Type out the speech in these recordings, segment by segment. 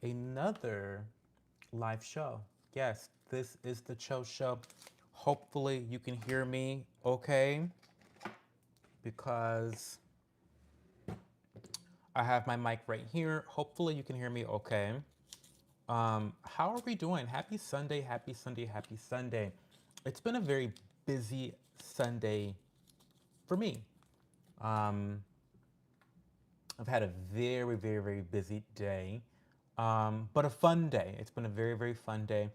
another live show. Yes, this is the Cho Show. Hopefully, you can hear me okay because I have my mic right here. Hopefully, you can hear me okay. How are we doing? Happy Sunday, happy Sunday, happy Sunday. It's been a very busy Sunday for me. Um, I've had a very busy day, but a fun day. It's been a very fun day.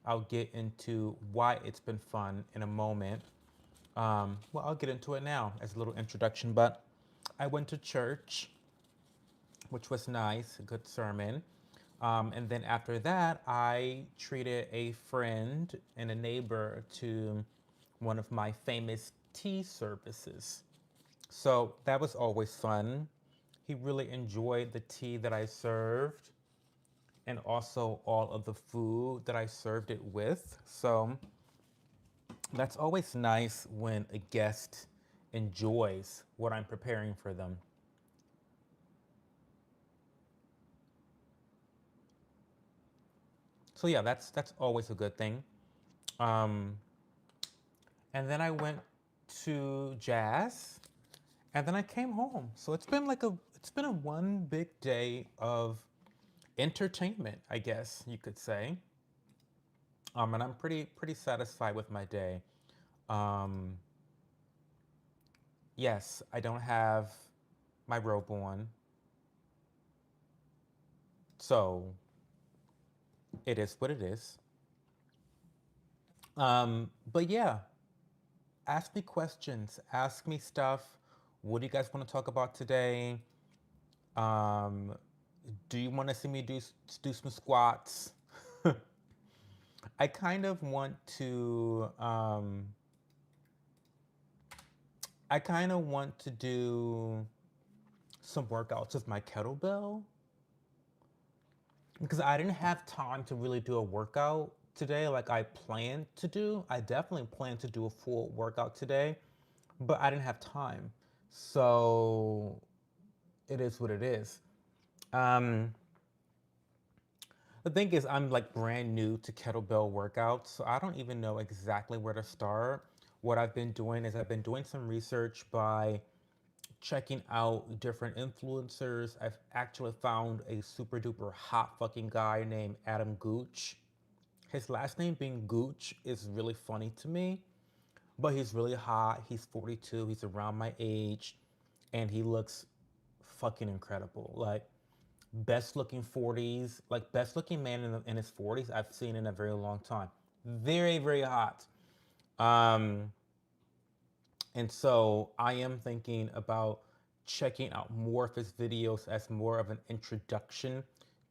I'll get into why it's been fun in a moment. Well, I'll get into it now as a little introduction, but I went to church, which was nice, a good sermon. And then after that, I treated a friend and a neighbor to one of my famous tea services. So that was always fun. He really enjoyed the tea that I served and also all of the food that I served it with. So that's always nice when a guest enjoys what I'm preparing for them. So yeah, that's always a good thing. Um, and then I went to jazz, and then I came home. So it's been a one big day of entertainment, I guess you could say. And I'm pretty satisfied with my day. Um, yes, I don't have my robe on, so it is what it is. But yeah, ask me questions, ask me stuff. What do you guys want to talk about today? Um, do you want to see me do some squats? I kind of want to. I kind of want to do some workouts with my kettlebell because I didn't have time to really do a workout today like I planned to do. I definitely planned to do a full workout today, but I didn't have time. So it is what it is. Um, the thing is, I'm like brand new to kettlebell workouts, so I don't even know exactly where to start. What I've been doing is I've been doing some research by checking out different influencers. I've actually found a super duper hot fucking guy named Adam Gooch. His last name being Gooch is really funny to me, but he's really hot. He's 42, he's around my age, and he looks fucking incredible. Like, best looking 40s, like, best looking man in his 40s I've seen in a very long time. Very hot. Um, And so I am thinking about checking out more of his videos as more of an introduction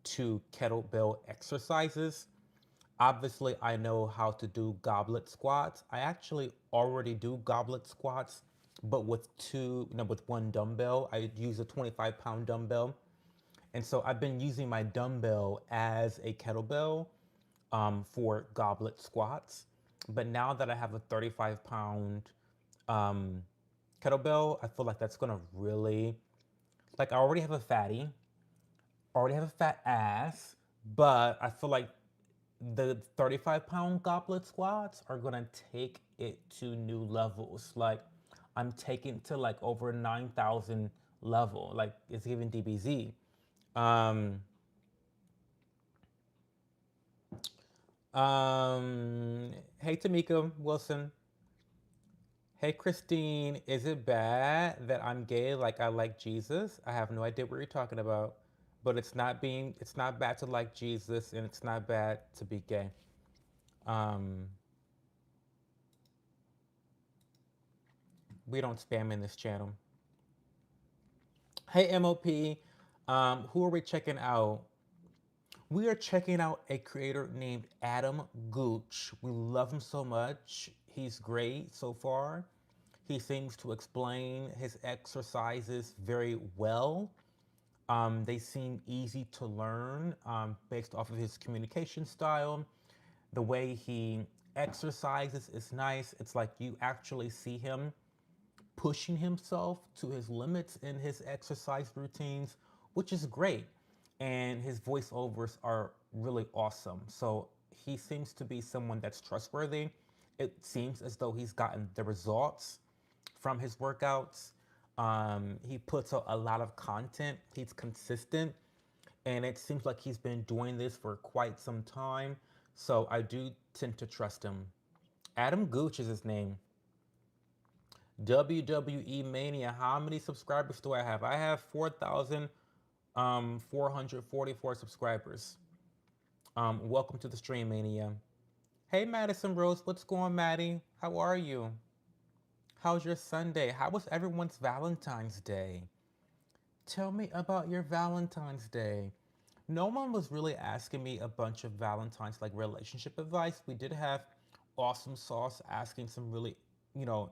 to kettlebell exercises. Obviously, I know how to do goblet squats. I actually already do goblet squats, but with with one dumbbell. I use a 25-pound dumbbell. And so I've been using my dumbbell as a kettlebell for goblet squats. But now that I have a 35-pound um, kettlebell, I feel like that's gonna really, like, I already have a fatty, already have a fat ass, but I feel like the 35-pound goblet squats are gonna take it to new levels. Like, I'm taking to like over 9,000 level. Like, it's giving DBZ. Um, hey Tamika Wilson. Hey Christine, is it bad that I'm gay like I like Jesus? I have no idea what you're talking about. But it's not bad to like Jesus and it's not bad to be gay. Um, we don't spam in this channel. Hey MOP, who are we checking out? We are checking out a creator named Adam Gooch. We love him so much. He's great so far. He seems to explain his exercises very well. They seem easy to learn based off of his communication style. The way he exercises is nice. It's like you actually see him pushing himself to his limits in his exercise routines, which is great. and his voiceovers are really awesome. So he seems to be someone that's trustworthy. It seems as though he's gotten the results from his workouts. He puts out a lot of content. He's consistent, and it seems like he's been doing this for quite some time. So I do tend to trust him. Adam Gooch is his name. WWE Mania. How many subscribers do I have? I have 4,444 subscribers. Welcome to the stream, Mania. Hey, Madison Rose. What's going on, Maddie? How are you? How's your Sunday? How was everyone's Valentine's Day? Tell me about your Valentine's Day. No one was really asking me a bunch of Valentine's like relationship advice. We did have Awesome Sauce asking some really,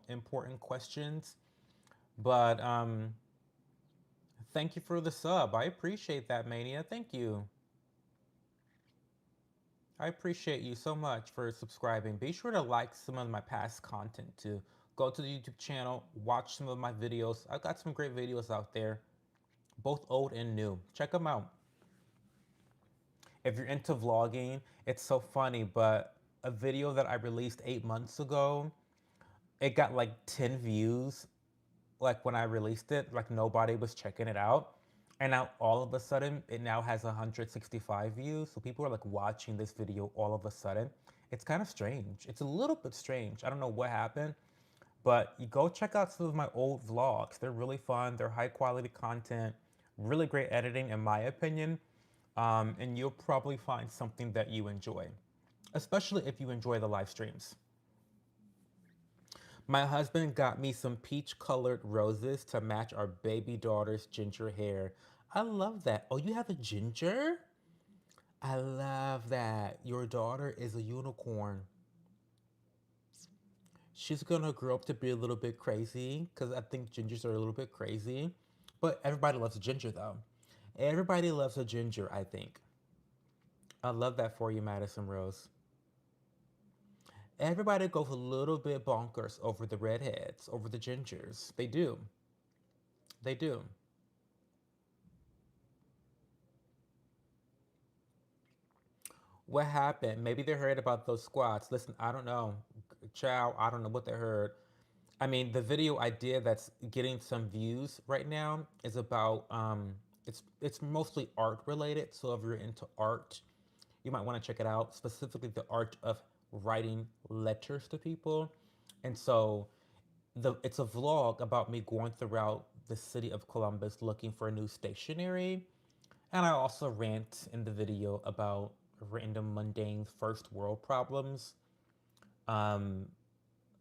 important questions. But thank you for the sub. I appreciate that, Mania. Thank you. I appreciate you so much for subscribing. Be sure to like some of my past content too. Go to the YouTube channel, watch some of my videos. I've got some great videos out there, both old and new. Check them out. If you're into vlogging, it's so funny, but a video that I released 8 months ago, it got like 10 views. Like when I released it, like nobody was checking it out. And now all of a sudden, it now has 165 views. So people are like watching this video all of a sudden. It's kind of strange. It's a little bit strange. I don't know what happened, but you go check out some of my old vlogs. They're really fun. They're high quality content, really great editing, in my opinion. And you'll probably find something that you enjoy, especially if you enjoy the live streams. My husband got me some peach colored roses to match our baby daughter's ginger hair. I love that. Oh, you have a ginger? I love that. Your daughter is a unicorn. She's gonna grow up to be a little bit crazy because I think gingers are a little bit crazy. But everybody loves a ginger though. Everybody loves a ginger, I think. I love that for you, Madison Rose. Everybody goes a little bit bonkers over the redheads, over the gingers. They do. They do. What happened? Maybe they heard about those squats. Listen, I don't know. Chow, I don't know what they heard. I mean, the video I did that's getting some views right now is about it's mostly art related. So if you're into art, you might want to check it out, specifically the art of writing letters to people. And so it's a vlog about me going throughout the city of Columbus looking for a new stationery. And I also rant in the video about random mundane first world problems. Um,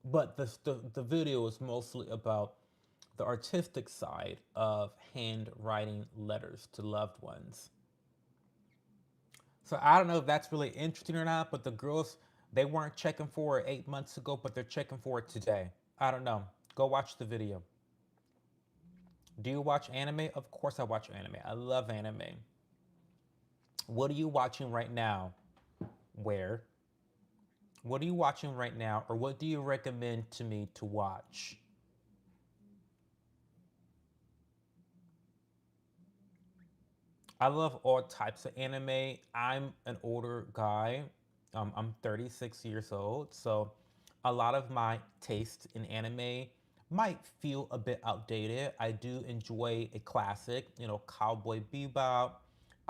but the video is mostly about the artistic side of handwriting letters to loved ones. So I don't know if that's really interesting or not, but the girls, they weren't checking for it 8 months ago, but they're checking for it today. I don't know. Go watch the video. Do you watch anime? Of course I watch anime. I love anime. What are you watching right now? Where? What are you watching right now? Or what do you recommend to me to watch? I love all types of anime. I'm an older guy. I'm 36 years old. So a lot of my taste in anime might feel a bit outdated. I do enjoy a classic, Cowboy Bebop,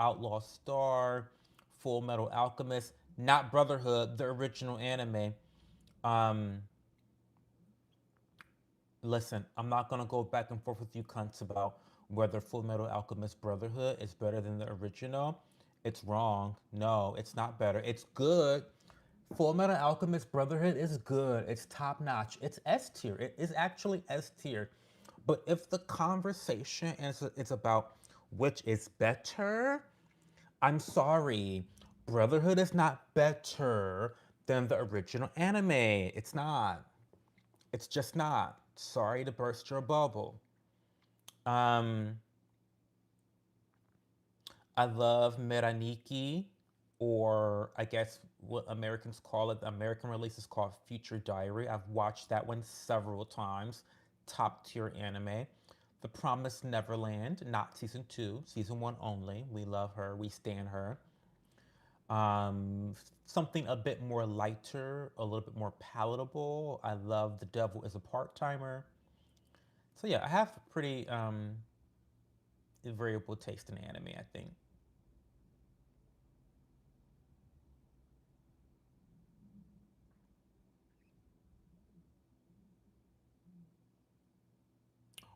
Outlaw Star, Full Metal Alchemist, not Brotherhood, the original anime. Um, Listen, I'm not gonna go back and forth with you cunts about whether Full Metal Alchemist Brotherhood is better than the original. It's wrong. No, it's not better. It's good. Full Metal Alchemist Brotherhood is good. It's top notch. It's S tier. It is actually S tier. But if the conversation is about which is better, I'm sorry. Brotherhood is not better than the original anime. It's not. It's just not. Sorry to burst your bubble. Um, I love Meraniki, or I guess what Americans call it, the American release is called Future Diary. I've watched that one several times. Top tier anime. The Promised Neverland, not season two, season one only. We love her, we stand her. Um, Something a bit more lighter, a little bit more palatable. I love The Devil is a Part Timer. So yeah, I have pretty variable taste in anime, I think.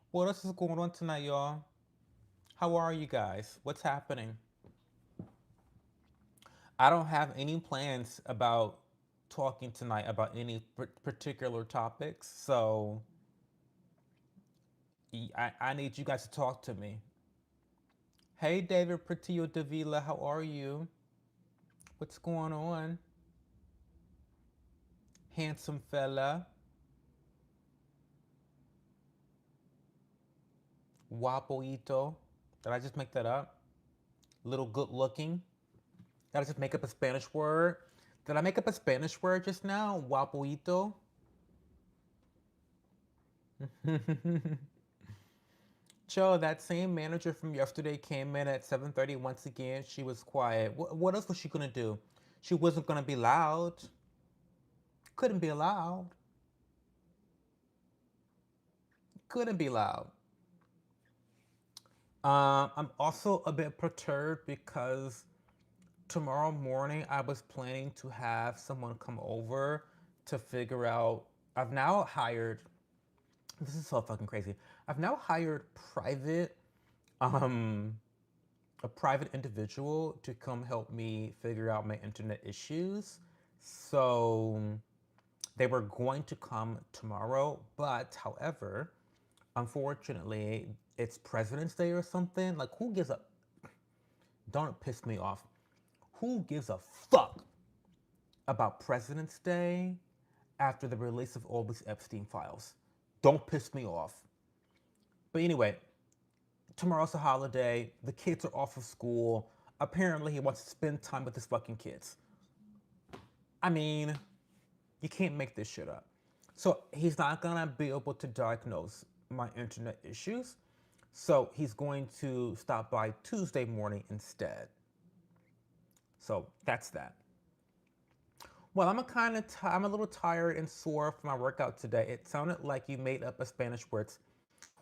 What else is going on tonight, y'all? How are you guys? What's happening? I don't have any plans about talking tonight about any particular topics, so I need you guys to talk to me. Hey, David Portillo Davila, how are you? What's going on? Handsome fella. Guapoito. Did I just make that up? Little good looking. Did I just make up a Spanish word? Did I make up a Spanish word just now? Guapoito. Joe, that same manager from yesterday came in at 7:30 once again. She was quiet. What else was she gonna do? She wasn't gonna be loud. Couldn't be loud. Couldn't be loud. I'm also a bit perturbed because tomorrow morning I was planning to have someone come over to figure out. I've now hired. This is so fucking crazy. I've now hired um, a private individual to come help me figure out my internet issues. So they were going to come tomorrow, but however, unfortunately, it's President's Day or something. Like, who gives a. Don't piss me off. Who gives a fuck about President's Day after the release of all these Epstein files? Don't piss me off. But anyway, tomorrow's a holiday. The kids are off of school. Apparently, he wants to spend time with his fucking kids. I mean, you can't make this shit up. So he's not gonna be able to diagnose my internet issues. So he's going to stop by Tuesday morning instead. So that's that. Well, I'm a little tired and sore from my workout today. It sounded like you made up a Spanish word.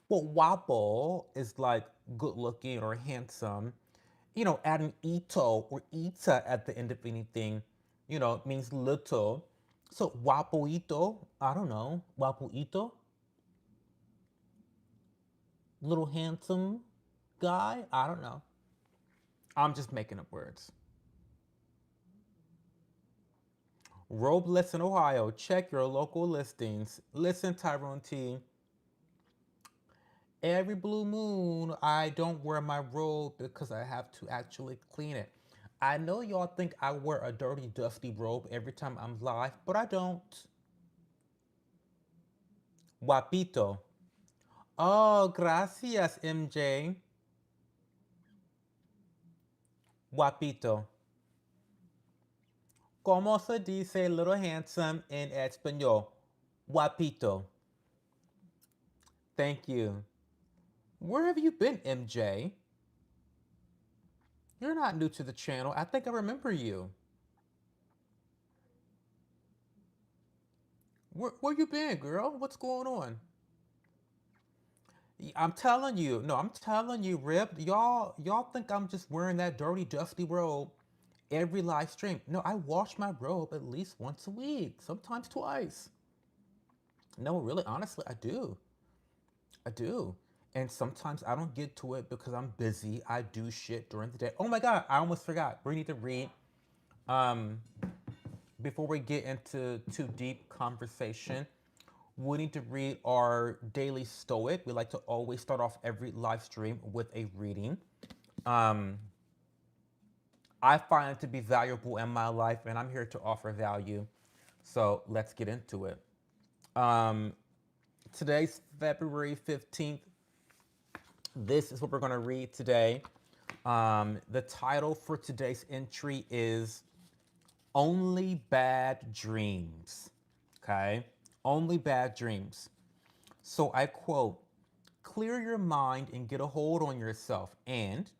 Well, guapo is like good looking or handsome. You know, adding ito or ita at the end of anything, means little. So guapoito, I don't know, guapoito, little handsome guy. I don't know. I'm just making up words. Robe Listen Ohio. Check your local listings. Listen, Tyrone T. Every blue moon, I don't wear my robe because I have to actually clean it. I know y'all think I wear a dirty, dusty robe every time I'm live, but I don't. Guapito. Oh, gracias, MJ. Guapito. ¿Cómo se dice little handsome in español? Guapito. Thank you. Where have you been, MJ? You're not new to the channel. I think I remember you. Where you been, girl? What's going on? I'm telling you. No, I'm telling you, Rip. Y'all think I'm just wearing that dirty, dusty robe every live stream. No, I wash my robe at least once a week, sometimes twice. No, really, honestly, I do. I do. And sometimes I don't get to it because I'm busy. I do shit during the day. Oh my God, I almost forgot. We need to read. Um, Before we get into too deep conversation, we need to read our daily stoic. We like to always start off every live stream with a reading. Um, I find it to be valuable in my life, and I'm here to offer value. So let's get into it. Um, Today's February 15th. This is what we're going to read today. The title for today's entry is Only Bad Dreams. Okay? Only Bad Dreams. So I quote, clear your mind and get a hold on yourself. And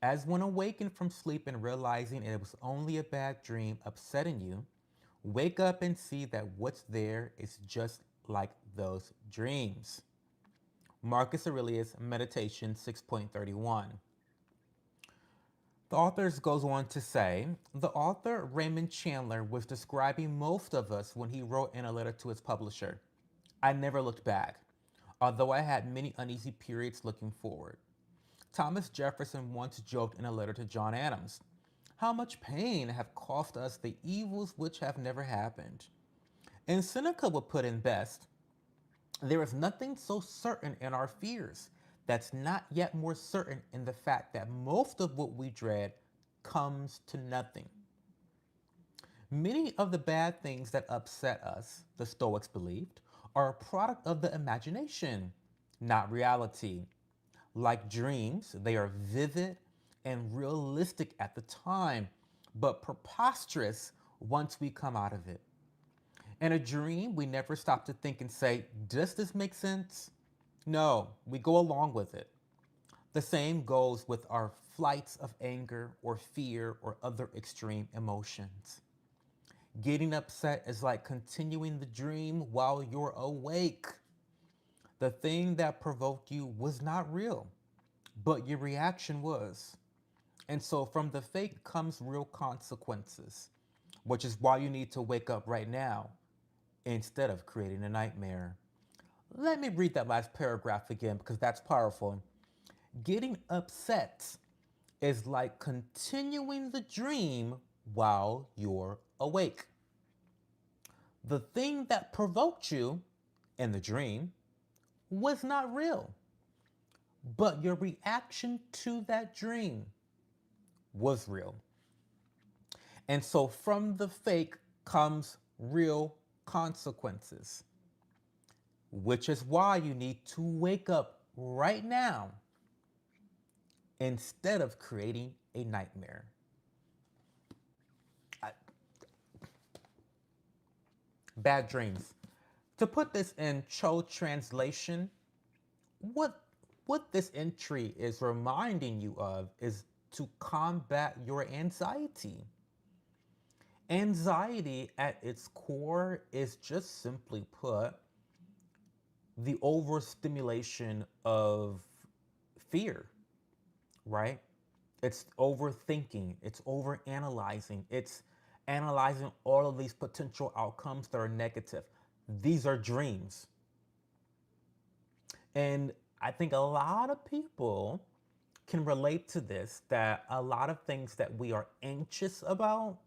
as when awakened from sleep and realizing it was only a bad dream upsetting you, wake up and see that what's there is just like those dreams. Marcus Aurelius, Meditation 6.31. The author goes on to say, the author Raymond Chandler was describing most of us when he wrote in a letter to his publisher. I never looked back, although I had many uneasy periods looking forward. Thomas Jefferson once joked in a letter to John Adams, how much pain have cost us the evils which have never happened. And Seneca would put in best, there is nothing so certain in our fears that's not yet more certain in the fact that most of what we dread comes to nothing. Many of the bad things that upset us, the Stoics believed, are a product of the imagination, not reality. Like dreams, they are vivid and realistic at the time, but preposterous once we come out of it. In a dream, we never stop to think and say, does this make sense? No, we go along with it. The same goes with our flights of anger or fear or other extreme emotions. Getting upset is like continuing the dream while you're awake. The thing that provoked you was not real, but your reaction was. And so from the fake comes real consequences, which is why you need to wake up right now instead of creating a nightmare. Let me read that last paragraph again because that's powerful. Getting upset is like continuing the dream while you're awake. The thing that provoked you in the dream was not real, but your reaction to that dream was real. And so from the fake comes real consequences, which is why you need to wake up right now instead of creating a nightmare. I- Bad dreams. To put this in Cho translation, what what this entry is reminding you of is to combat your anxiety. Anxiety at its core is just simply put the overstimulation of fear, right? It's overthinking, it's overanalyzing, it's analyzing all of these potential outcomes that are negative. These are dreams. And I think a lot of people can relate to this, that a lot of things that we are anxious about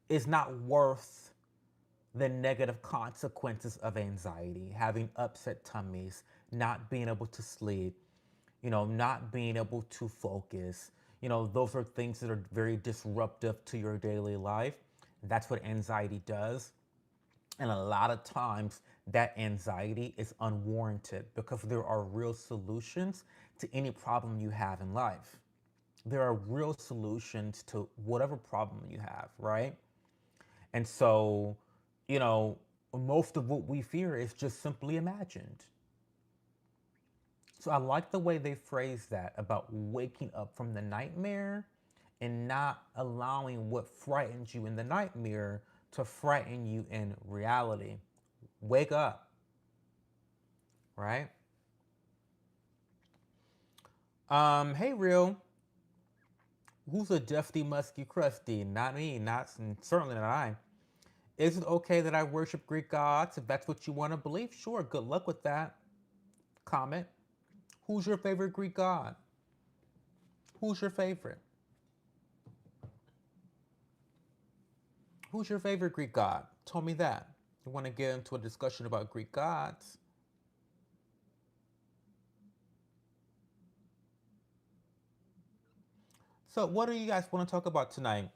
is not worth the negative consequences of anxiety, having upset tummies, not being able to sleep, not being able to focus. Those are things that are very disruptive to your daily life. That's what anxiety does. And a lot of times that anxiety is unwarranted because there are real solutions to any problem you have in life. There are real solutions to whatever problem you have, right? And so, you know, most of what we fear is just simply imagined. So I like the way they phrase that about waking up from the nightmare and not allowing what frightens you in the nightmare to frighten you in reality. Wake up, right? Hey, real. Who's a dusty, musky, crusty? Not me, not certainly not I. Is it okay that I worship Greek gods? If that's what you want to believe, sure. Good luck with that. Comment. Who's your favorite Greek god? Who's your favorite? Who's your favorite Greek god? Tell me that. You want to get into a discussion about Greek gods? So, what do you guys want to talk about tonight?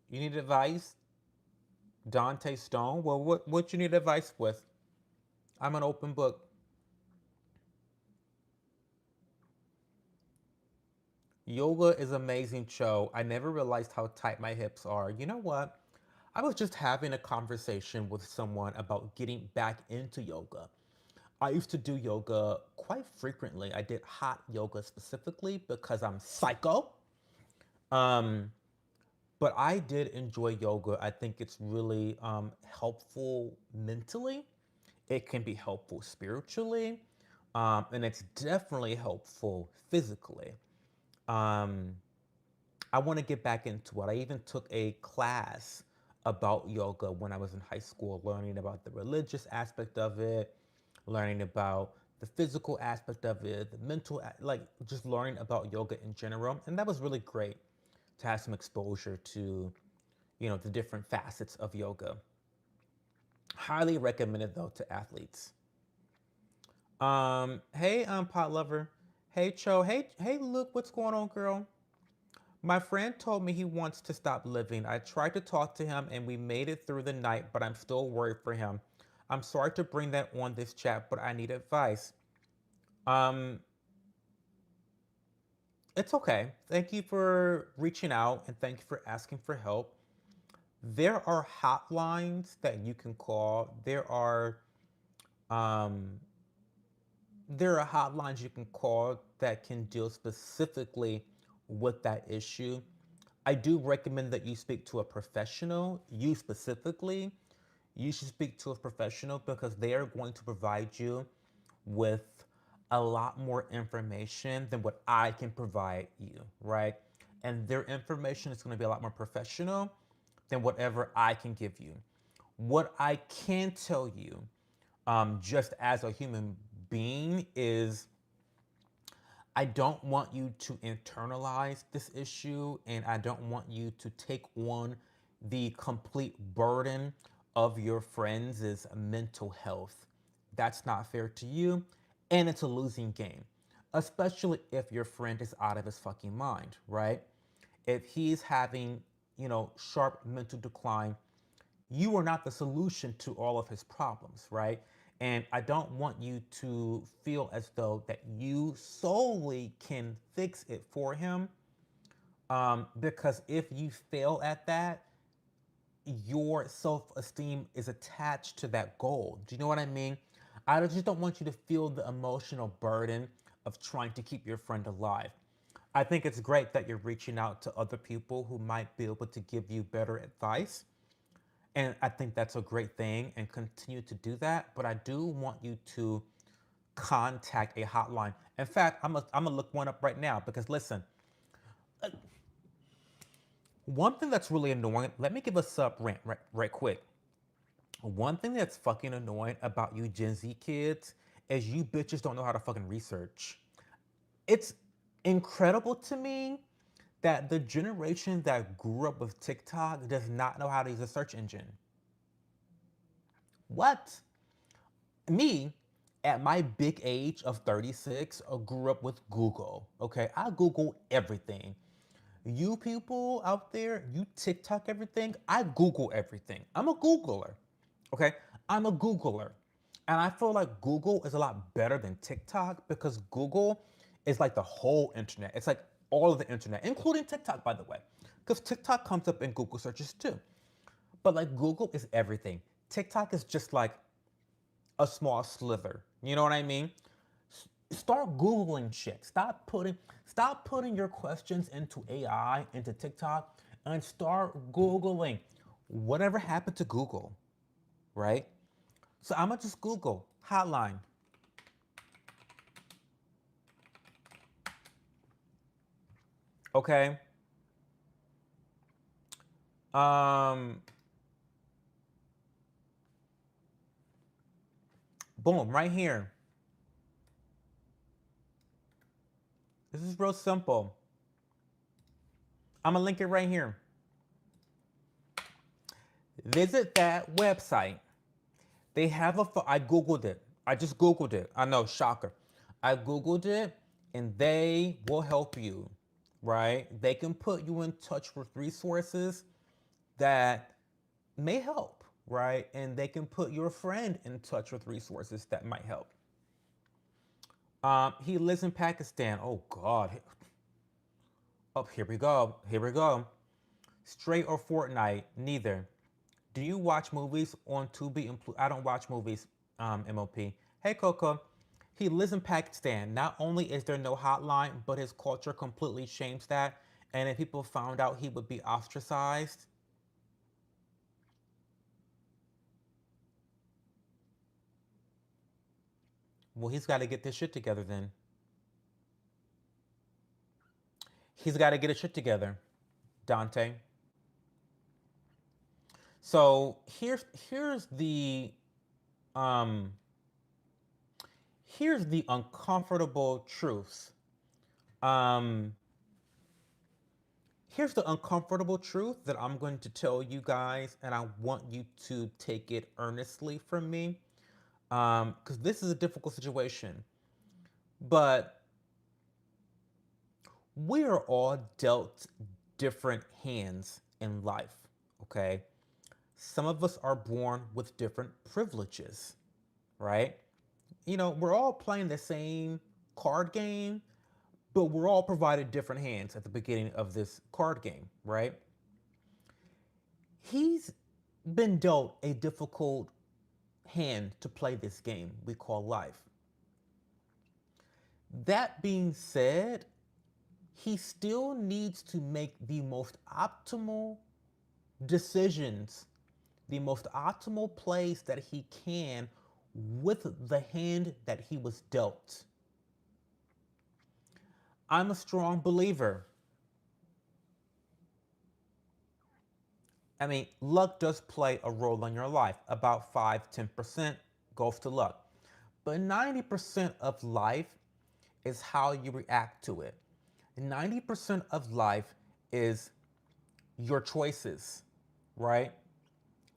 You need advice? Dante Stone? Well, what you need advice with? I'm an open book. Yoga is amazing, Cho. I never realized how tight my hips are. You know what? I was just having a conversation with someone about getting back into yoga. I used to do yoga quite frequently. I did hot yoga specifically because I'm psycho. Um, but I did enjoy yoga. I think it's really helpful mentally. It can be helpful spiritually, and it's definitely helpful physically. Um, I want to get back into it. I even took a class about yoga when I was in high school, learning about the religious aspect of it, learning about the physical aspect of it, the mental, like just learning about yoga in general. And that was really great to have some exposure to, the different facets of yoga. Highly recommended though to athletes. Hey, pot lover. Hey, Cho. Hey, Luke. What's going on, girl? My friend told me he wants to stop living. I tried to talk to him and we made it through the night, but I'm still worried for him. I'm sorry to bring that on this chat, but I need advice. Um, it's okay. Thank you for reaching out and thank you for asking for help. There are hotlines that you can call. Um, there are hotlines you can call that can deal specifically with that issue. I do recommend that you speak to a professional. You specifically, you should speak to a professional because they are going to provide you with a lot more information than what I can provide you, right? And their information is going to be a lot more professional than whatever I can give you. What I can tell you, just as a human being, is I don't want you to internalize this issue and I don't want you to take on the complete burden of your friends' mental health. That's not fair to you and it's a losing game, especially if your friend is out of his fucking mind, right? If he's having, sharp mental decline, you are not the solution to all of his problems, right? And I don't want you to feel as though that you solely can fix it for him, because if you fail at that, your self-esteem is attached to that goal. Do you know what I mean? I just don't want you to feel the emotional burden of trying to keep your friend alive. I think it's great that you're reaching out to other people who might be able to give you better advice. And I think that's a great thing and continue to do that. But I do want you to contact a hotline. In fact, I'm gonna look one up right now because listen, one thing that's really annoying, let me give a sub rant right quick. One thing that's fucking annoying about you Gen Z kids is you bitches don't know how to fucking research. It's incredible to me that the generation that grew up with TikTok does not know how to use a search engine. What? Me, at my big age of 36, grew up with Google. Okay, I Google everything. You people out there, you TikTok everything. I Google everything. I'm a Googler. Okay, I'm a Googler. And I feel like Google is a lot better than TikTok because Google is like the whole internet. It's like all of the internet, including TikTok, by the way. Because TikTok comes up in Google searches too. But like Google is everything. TikTok is just like a small slither. You know what I mean? Start Googling shit. Stop putting your questions into AI, into TikTok, and start Googling. Whatever happened to Google, right? So I'm gonna just Google hotline. Okay. Um, boom, right here. This is real simple. I'm gonna link it right here. Visit that website. They have I Googled it. I just Googled it. I know, shocker. I Googled it and they will help you, right? They can put you in touch with resources that may help, right? And they can put your friend in touch with resources that might help. He lives in Pakistan. Oh, God. Oh, here we go. Here we go. Straight or Fortnite? Neither. Do you watch movies on Tubi? I don't watch movies, MOP. Hey, Coco. He lives in Pakistan. Not only is there no hotline, but his culture completely shames that. And if people found out, he would be ostracized. Well, he's got to get this shit together then. He's got to get his shit together, Dante. So um here's the uncomfortable truth. Um Here's the uncomfortable truth that I'm going to tell you guys, and I want you to take it earnestly from me, because this is a difficult situation. But we are all dealt different hands in life, okay? Some of us are born with different privileges, right? We're all playing the same card game, but we're all provided different hands at the beginning of this card game, right? He's been dealt a difficult hand to play this game we call life. That being said, he still needs to make the most optimal decisions, the most optimal plays that he can with the hand that he was dealt. I'm a strong believer. I mean, luck does play a role in your life. About 5-10% goes to luck. But 90% of life is how you react to it. 90% of life is your choices, right?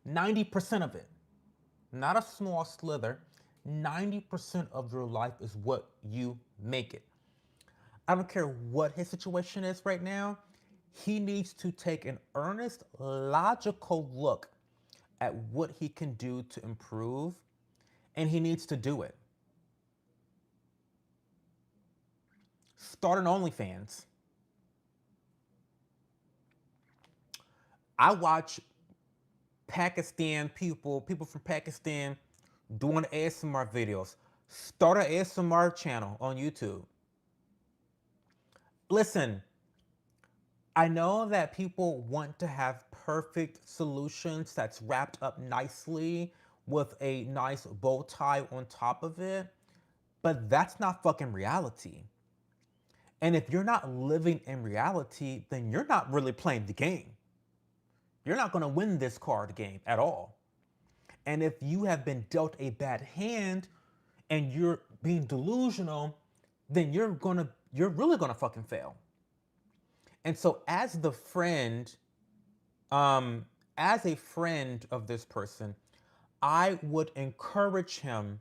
90% of it, not a small slither. 90% of your life is what you make it. I don't care what his situation is right now. He needs to take an earnest, logical look at what he can do to improve, and he needs to do it. Start an OnlyFans. I watch Pakistan people from Pakistan doing ASMR videos. Start an ASMR channel on YouTube. Listen, I know that people want to have perfect solutions that's wrapped up nicely with a nice bow tie on top of it, but that's not fucking reality. And if you're not living in reality, then you're not really playing the game. You're not going to win this card game at all. And if you have been dealt a bad hand and you're being delusional, then you're really gonna fucking fail. And so um, as a friend of this person, I would encourage him.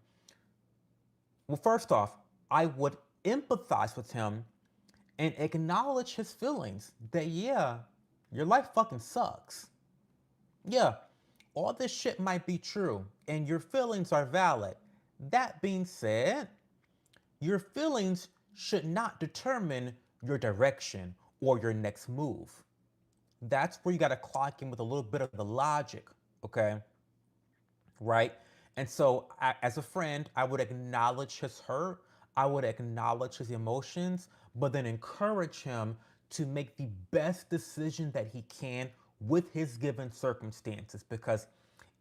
Well, first off, I would empathize with him and acknowledge his feelings that yeah, your life fucking sucks. Yeah, all this shit might be true and your feelings are valid. That being said, your feelings should not determine your direction or your next move. That's where you got to clock in with a little bit of the logic, okay? Right? And so, as a friend, I would acknowledge his hurt, I would acknowledge his emotions, but then encourage him to make the best decision that he can with his given circumstances. Because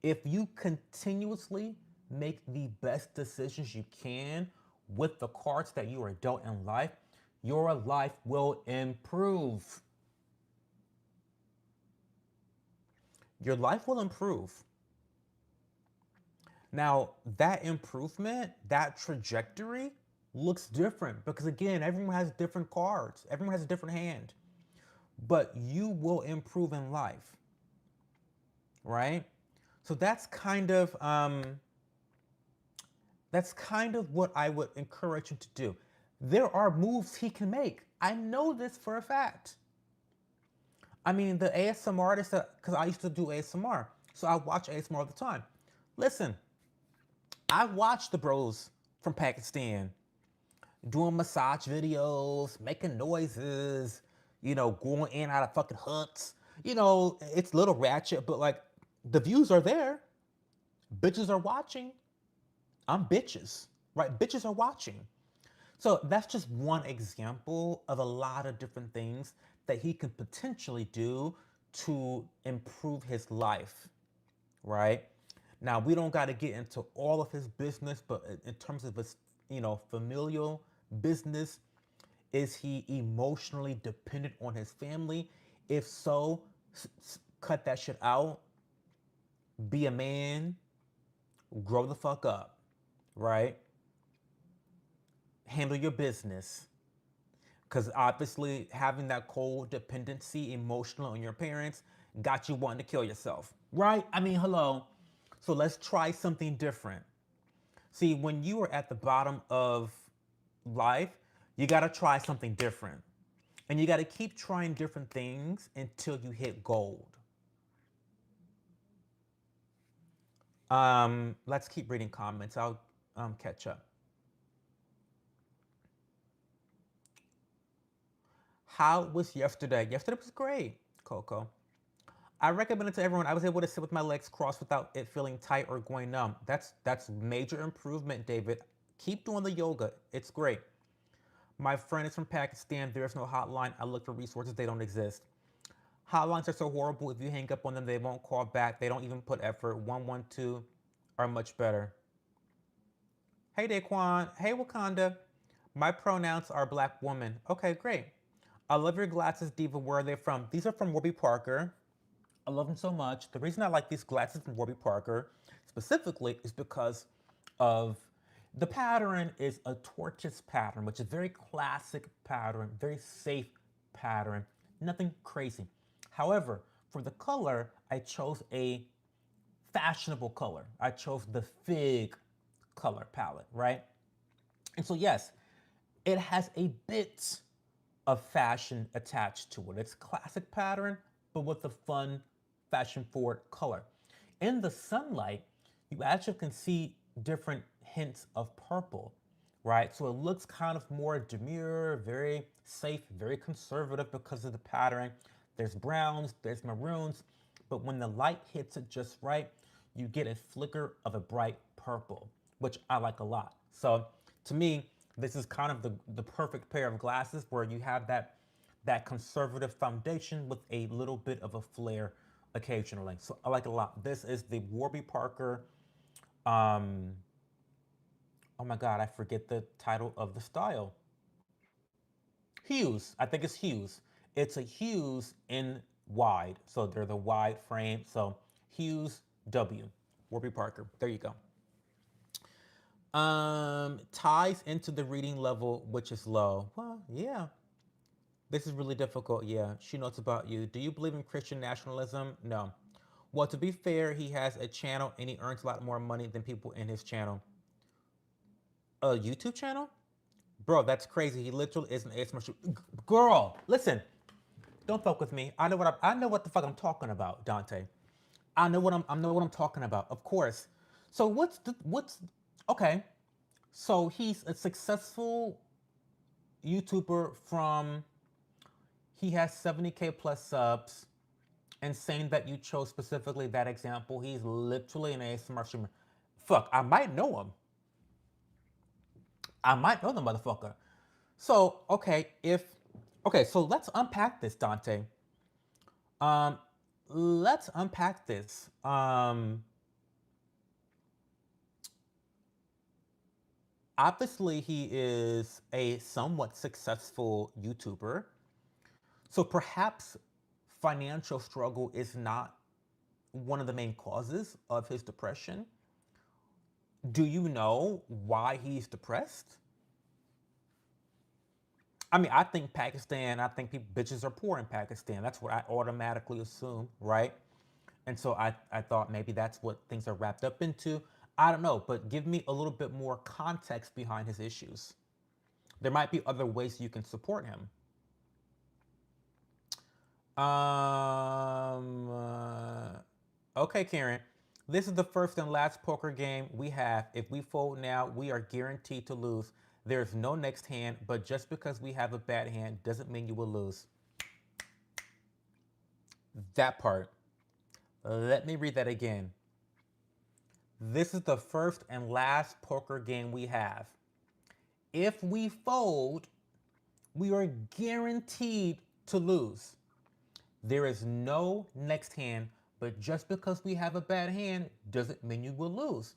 if you continuously make the best decisions you can with the cards that you are dealt in life, your life will improve. Your life will improve. Now, that improvement, that trajectory looks different because, again, everyone has different cards, everyone has a different hand, but you will improve in life, right? So that's kind of what I would encourage him to do. There are moves he can make. I know this for a fact. I mean, the ASMR artists, because I used to do ASMR, so I watch ASMR all the time. Listen, I watch the bros from Pakistan doing massage videos, making noises, going in and out of fucking huts. It's a little ratchet, but like the views are there. Bitches are watching. I'm bitches, right? Bitches are watching. So that's just one example of a lot of different things that he could potentially do to improve his life, right? Now we don't got to get into all of his business, but in terms of his, familial business, is he emotionally dependent on his family? If so, cut that shit out. Be a man, grow the fuck up, right? Handle your business. Because obviously, having that codependency emotional on your parents got you wanting to kill yourself, right? I mean, hello. So let's try something different. See, when you are at the bottom of life, you got to try something different. And you got to keep trying different things until you hit gold. Let's keep reading comments. I'll catch up. How was yesterday? Yesterday was great, Coco. I recommend it to everyone. I was able to sit with my legs crossed without it feeling tight or going numb. That's major improvement, David. Keep doing the yoga. It's great. My friend is from Pakistan. There's no hotline. I look for resources. They don't exist. Hotlines are so horrible. If you hang up on them, they won't call back. They don't even put effort. 112 are much better. Hey, Daquan. Hey, Wakanda. My pronouns are black woman. Okay, great. I love your glasses, Diva. Where are they from? These are from Warby Parker. I love them so much. The reason I like these glasses from Warby Parker specifically is because of the pattern is a tortoise pattern, which is a very classic pattern, very safe pattern, nothing crazy. However, for the color, I chose a fashionable color. I chose the fig color palette, right? And so, yes, it has a bit of fashion attached to it. It's classic pattern, but with a fun, fashion forward color. In the sunlight, you actually can see different hints of purple, right? So it looks kind of more demure, very safe, very conservative because of the pattern. There's browns, there's maroons, but when the light hits it just right, you get a flicker of a bright purple, which I like a lot. So to me, this is kind of the perfect pair of glasses where you have that conservative foundation with a little bit of a flare occasionally. So I like it a lot. This is the Warby Parker. Um, oh my God, I forget the title of the style. Hughes. I think it's Hughes. It's a Hughes in wide. So they're the wide frame. So Hughes W. Warby Parker. There you go. Ties into the reading level, which is low. Well, yeah. This is really difficult. Yeah. She knows about you. Do you believe in Christian nationalism? No. Well, to be fair, he has a channel and he earns a lot more money than people in his channel. A YouTube channel? Bro, that's crazy. He literally is an ASMR. Girl, listen. Don't fuck with me. I know what the fuck I'm talking about, Dante. I know what I'm talking about. Of course. So what's okay. So he's a successful YouTuber from he has 70K plus subs, and saying that you chose specifically that example, he's literally an ASMR streamer. Fuck, I might know him. I might know the motherfucker. So, so let's unpack this, Dante. Um, let's unpack this. Obviously, he is a somewhat successful YouTuber. So perhaps financial struggle is not one of the main causes of his depression. Do you know why he's depressed? I mean, I think people, bitches are poor in Pakistan. That's what I automatically assume, right? And so I thought maybe that's what things are wrapped up into. I don't know, but give me a little bit more context behind his issues. There might be other ways you can support him. Okay, Karen. This is the first and last poker game we have. If we fold now, we are guaranteed to lose. There's no next hand, but just because we have a bad hand doesn't mean you will lose. That part. Let me read that again. This is the first and last poker game we have. If we fold, we are guaranteed to lose. There is no next hand, but just because we have a bad hand doesn't mean you will lose.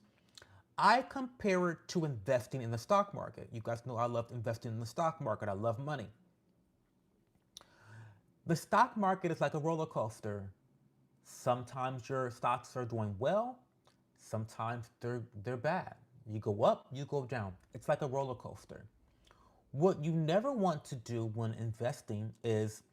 I compare it to investing in the stock market. You guys know I love investing in the stock market. I love money. The stock market is like a roller coaster. Sometimes your stocks are doing well, sometimes they're bad. You go up, you go down. It's like a roller coaster. What you never want to do when investing is,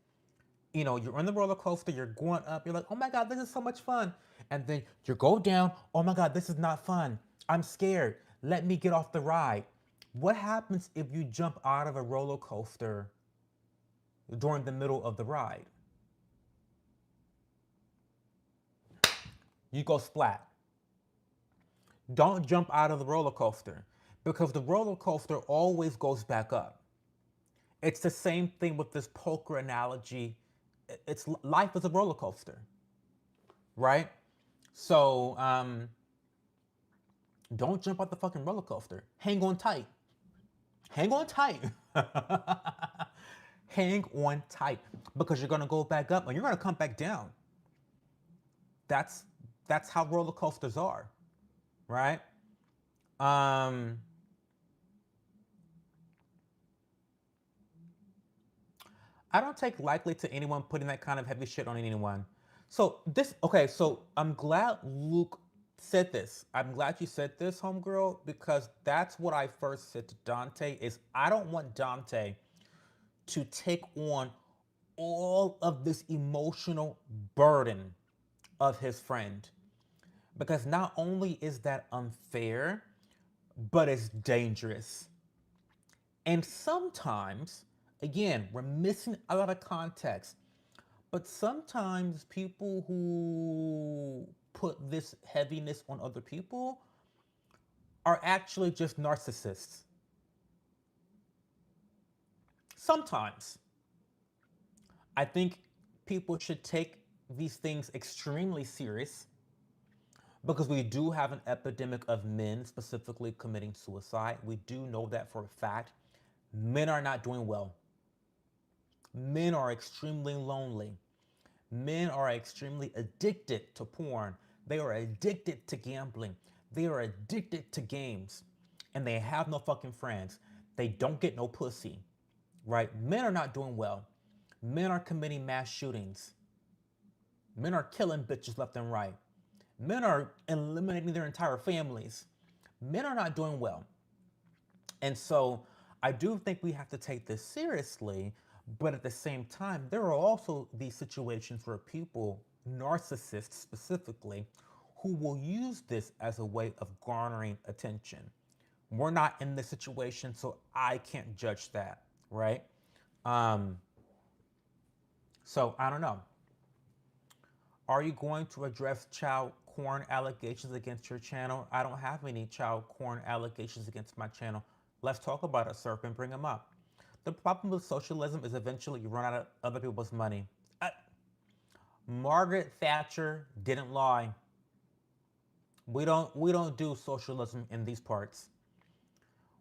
you're on the roller coaster, you're going up, you're like, oh my God, this is so much fun. And then you go down, oh my God, this is not fun. I'm scared. Let me get off the ride. What happens if you jump out of a roller coaster during the middle of the ride? You go splat. Don't jump out of the roller coaster because the roller coaster always goes back up. It's the same thing with this poker analogy. It's life is a roller coaster, right? So don't jump out the fucking roller coaster. Hang on tight. Hang on tight. Hang on tight because you're gonna go back up and you're gonna come back down. That's that's how roller coasters are, right? Um, I don't take lightly to anyone putting that kind of heavy shit on anyone. So I'm glad Luke said this. I'm glad you said this, homegirl, because that's what I first said to Dante is I don't want Dante to take on all of this emotional burden of his friend. Because not only is that unfair, but it's dangerous. And sometimes, again, we're missing a lot of context. But sometimes people who put this heaviness on other people are actually just narcissists. Sometimes. I think people should take these things extremely serious because we do have an epidemic of men specifically committing suicide. We do know that for a fact. Men are not doing well. Men are extremely lonely. Men are extremely addicted to porn. They are addicted to gambling. They are addicted to games. And they have no fucking friends. They don't get no pussy. Right? Men are not doing well. Men are committing mass shootings. Men are killing bitches left and right. Men are eliminating their entire families. Men are not doing well. And so I do think we have to take this seriously, but at the same time, there are also these situations where people, narcissists specifically, who will use this as a way of garnering attention. We're not in this situation, so I can't judge that, right? Um, so I don't know. Are you going to address child porn allegations against your channel? I don't have any child porn allegations against my channel. Let's talk about it, sir, and bring them up. The problem with socialism is eventually you run out of other people's money. Margaret Thatcher didn't lie. We don't do socialism in these parts.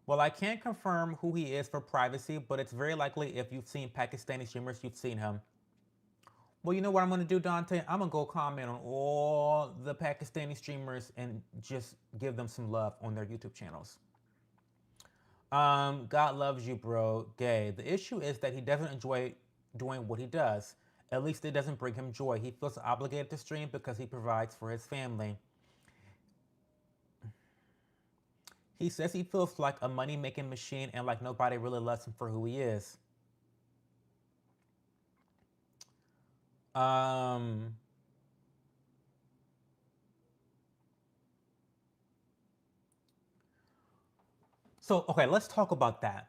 Well, I can't confirm who he is for privacy, but it's very likely if you've seen Pakistani streamers, you've seen him. Well, you know what I'm going to do, Dante? I'm going to go comment on all the Pakistani streamers and just give them some love on their YouTube channels. God loves you, bro. Gay. The issue is that he doesn't enjoy doing what he does. At least it doesn't bring him joy. He feels obligated to stream because he provides for his family. He says he feels like a money-making machine and like nobody really loves him for who he is. Um, okay, let's talk about that.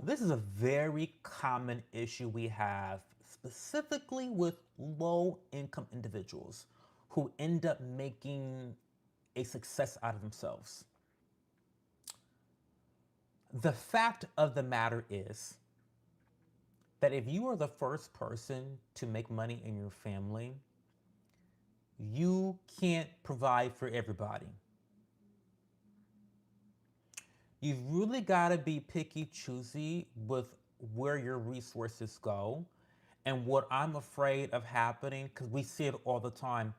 This is a very common issue we have, specifically with low income individuals who end up making a success out of themselves. The fact of the matter is that if you are the first person to make money in your family, you can't provide for everybody. You've really got to be picky, choosy with where your resources go. And what I'm afraid of happening, because we see it all the time,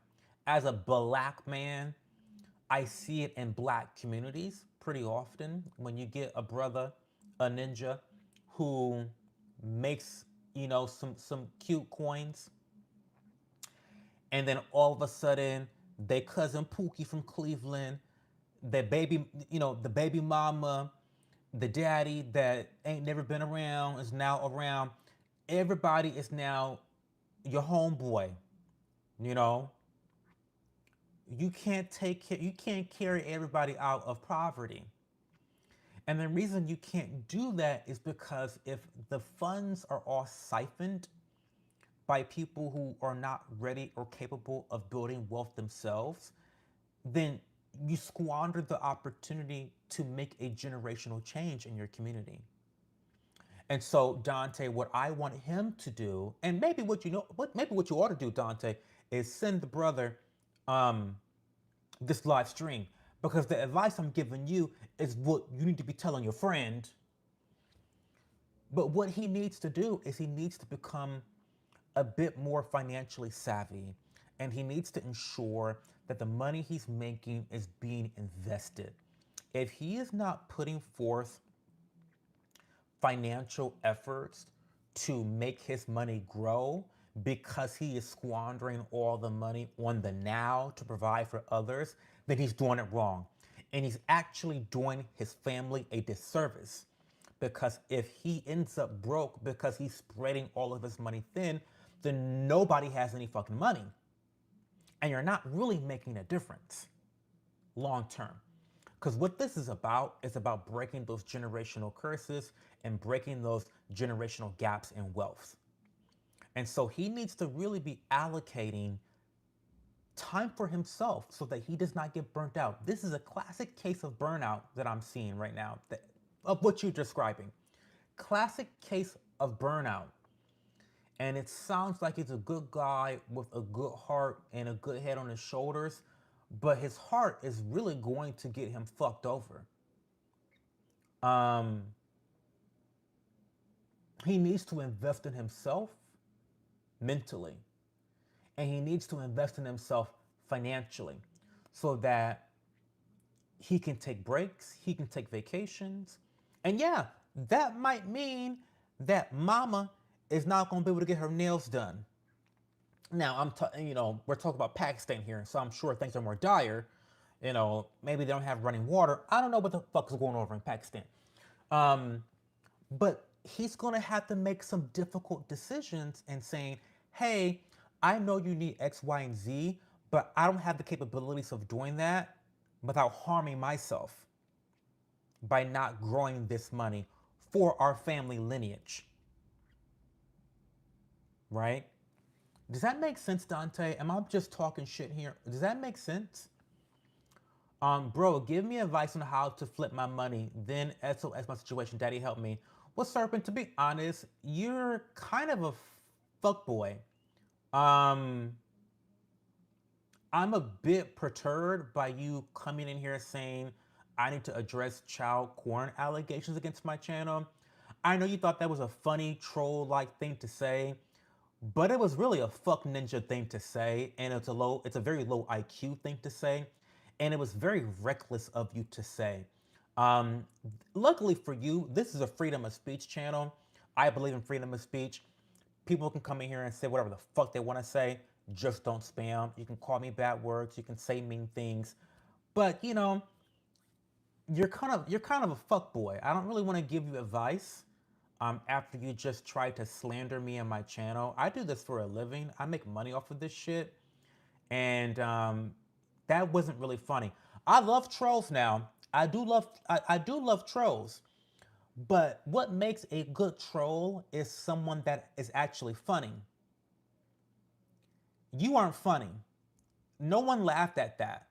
as a black man, I see it in black communities pretty often when you get a brother, a ninja, who makes, some cute coins, and then all of a sudden, their cousin Pookie from Cleveland, the baby mama, the daddy that ain't never been around is now around. Everybody is now your homeboy. You know, you can't carry everybody out of poverty. And the reason you can't do that is because if the funds are all siphoned by people who are not ready or capable of building wealth themselves, then you squander the opportunity to make a generational change in your community. And so, Dante, what I want him to do, and maybe what you ought to do, Dante, is send the brother um, this live stream, because the advice I'm giving you is what you need to be telling your friend. But what he needs to do is he needs to become a bit more financially savvy, and he needs to ensure that the money he's making is being invested. If he is not putting forth financial efforts to make his money grow because he is squandering all the money on the now to provide for others, then he's doing it wrong. And he's actually doing his family a disservice, because if he ends up broke because he's spreading all of his money thin, then nobody has any fucking money. And you're not really making a difference long term. Because what this is about breaking those generational curses and breaking those generational gaps in wealth. And so he needs to really be allocating time for himself so that he does not get burnt out. This is a classic case of burnout that I'm seeing right now, of what you're describing. Classic case of burnout. And it sounds like he's a good guy with a good heart and a good head on his shoulders, but his heart is really going to get him fucked over. Um, he needs to invest in himself mentally, and he needs to invest in himself financially so that he can take breaks, he can take vacations. And yeah, that might mean that mama is not going to be able to get her nails done. Now, we're talking about Pakistan here, so I'm sure things are more dire. Maybe they don't have running water. I don't know what the fuck is going on over in Pakistan. Um, but he's going to have to make some difficult decisions and saying, hey, I know you need X, Y, and Z, but I don't have the capabilities of doing that without harming myself by not growing this money for our family lineage. Right? Does that make sense, Dante? Am I just talking shit here? Does that make sense? Bro, give me advice on how to flip my money. Then, SOS my situation. Daddy, help me. Well, Serpent, to be honest, you're kind of a fuckboy. Um, I'm a bit perturbed by you coming in here saying I need to address child porn allegations against my channel. I know you thought that was a funny troll-like thing to say, but it was really a fuck ninja thing to say, and it's a very low IQ thing to say, and it was very reckless of you to say. Um, Luckily for you, this is a freedom of speech channel. I believe in freedom of speech. People can come in here and say whatever the fuck they want to say. Just don't spam. You can call me bad words. You can say mean things, but you're kind of a fuck boy. I don't really want to give you advice. After you just tried to slander me and my channel, I do this for a living. I make money off of this shit, and that wasn't really funny. I love trolls now. I do love trolls, but what makes a good troll is someone that is actually funny. You aren't funny. No one laughed at that.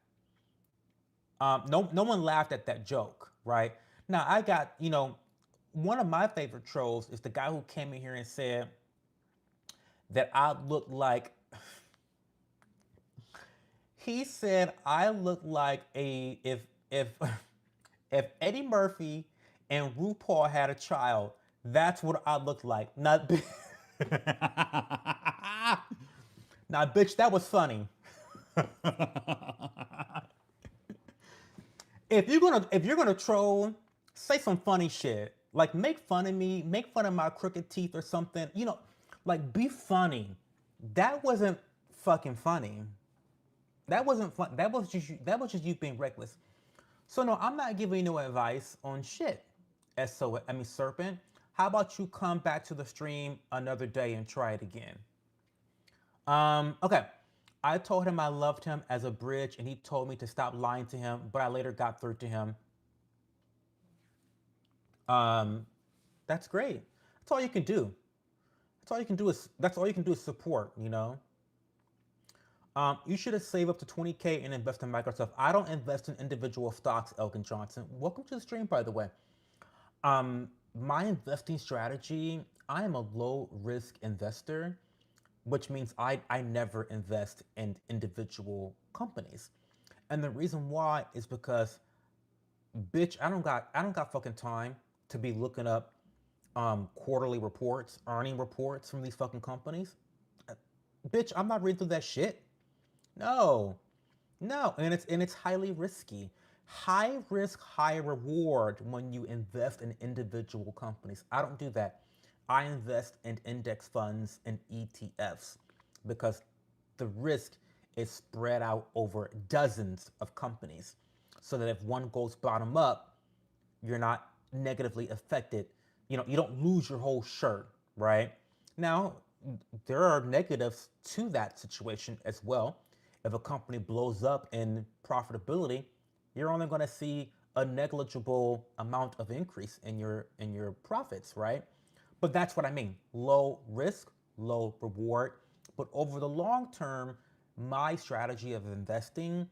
No one laughed at that joke, right? Now I got, one of my favorite trolls is the guy who came in here and said that I look like. He said I look like a if If Eddie Murphy and RuPaul had a child, that's what I look like. Not, now, bitch, that was funny. If you're gonna troll, say some funny shit. Like make fun of me, make fun of my crooked teeth or something. Like be funny. That wasn't fucking funny. That wasn't fun. That was just you being reckless. So no, I'm not giving you no advice on shit. Serpent. How about you come back to the stream another day and try it again? Okay. I told him I loved him as a bridge, and he told me to stop lying to him. But I later got through to him. Um, that's great. That's all you can do. That's all you can do is support. You should have saved up to 20K and invest in Microsoft. I don't invest in individual stocks, Elkin Johnson. Welcome to the stream, by the way. My investing strategy, I am a low risk investor, which means I never invest in individual companies. And the reason why is because, bitch, I don't got fucking time to be looking up quarterly reports, earning reports from these fucking companies. Bitch, I'm not reading through that shit. No, no, and it's highly risky. High risk, high reward when you invest in individual companies. I don't do that. I invest in index funds and ETFs because the risk is spread out over dozens of companies. So that if one goes bottom up, you're not negatively affected. You don't lose your whole shirt, right? Now, there are negatives to that situation as well. If a company blows up in profitability, you're only going to see a negligible amount of increase in your profits, right? But that's what I mean. Low risk, low reward. But over the long term, my strategy of investing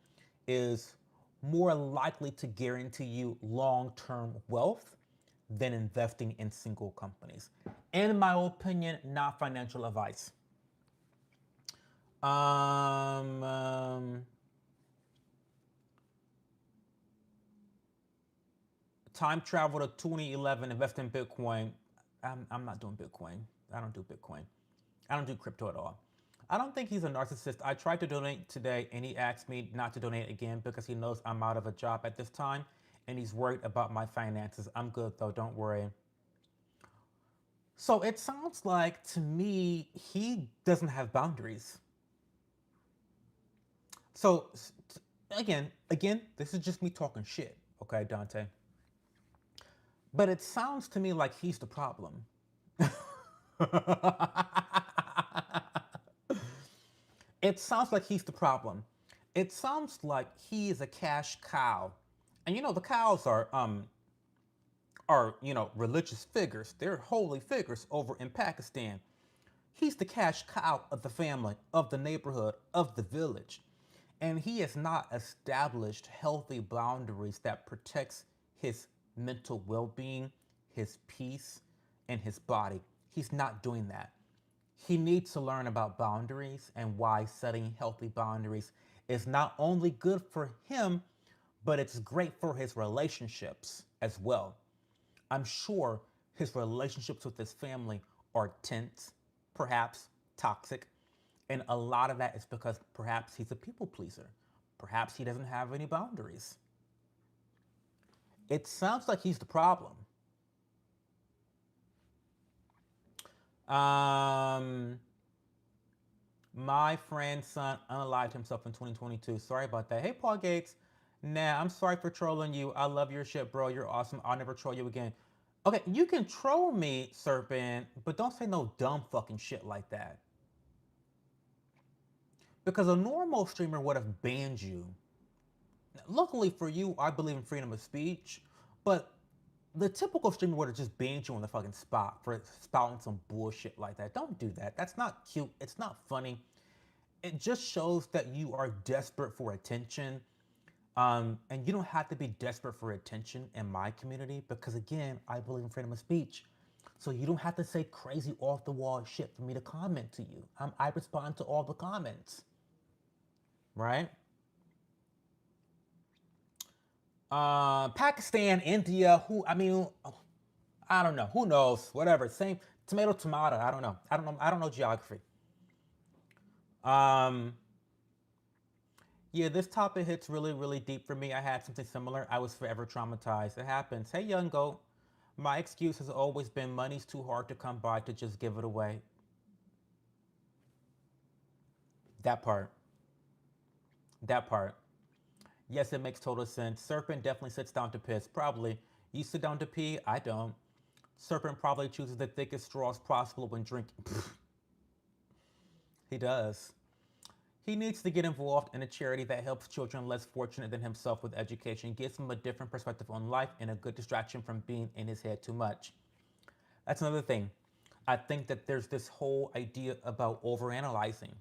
is more likely to guarantee you long term wealth than investing in single companies. In my opinion, not financial advice. Um, um, Time travel to 2011, invest in Bitcoin. I'm not doing Bitcoin. I don't do Bitcoin. I don't do crypto at all. I don't think he's a narcissist. I tried to donate today and he asked me not to donate again because he knows I'm out of a job at this time and he's worried about my finances. I'm good though, don't worry. So it sounds like to me he doesn't have boundaries. So again, this is just me talking shit, okay, Dante? But it sounds to me like he's the problem. It sounds like he's the problem. It sounds like he is a cash cow. And the cows are religious figures. They're holy figures over in Pakistan. He's the cash cow of the family, of the neighborhood, of the village. And he has not established healthy boundaries that protects his mental well-being, his peace, and his body. He's not doing that. He needs to learn about boundaries and why setting healthy boundaries is not only good for him, but it's great for his relationships as well. I'm sure his relationships with his family are tense, perhaps toxic, and a lot of that is because perhaps he's a people pleaser. Perhaps he doesn't have any boundaries. It sounds like he's the problem. Um, my friend's son unalived himself in 2022. Sorry about that. Hey, Paul Gates. Nah, I'm sorry for trolling you. I love your shit, bro. You're awesome. I'll never troll you again. Okay, you can troll me, Serpent, but don't say no dumb fucking shit like that. Because a normal streamer would have banned you. Luckily for you, I believe in freedom of speech, but the typical streamer would have just banned you on the fucking spot for spouting some bullshit like that. Don't do that. That's not cute. It's not funny. It just shows that you are desperate for attention. And you don't have to be desperate for attention in my community because, again, I believe in freedom of speech. So you don't have to say crazy off the wall shit for me to comment to you. I respond to all the comments, right? Pakistan, India, I don't know. Who knows? Whatever. Same tomato, tomato. I don't know. I don't know. I don't know geography. Um, yeah, this topic hits really, really deep for me. I had something similar. I was forever traumatized. It happens. Hey, young goat. My excuse has always been money's too hard to come by to just give it away. That part. That part. Yes, it makes total sense. Serpent definitely sits down to piss. Probably. You sit down to pee? I don't. Serpent probably chooses the thickest straws possible when drinking. He does. He needs to get involved in a charity that helps children less fortunate than himself with education, gives him a different perspective on life, and a good distraction from being in his head too much. That's another thing. I think that there's this whole idea about overanalyzing.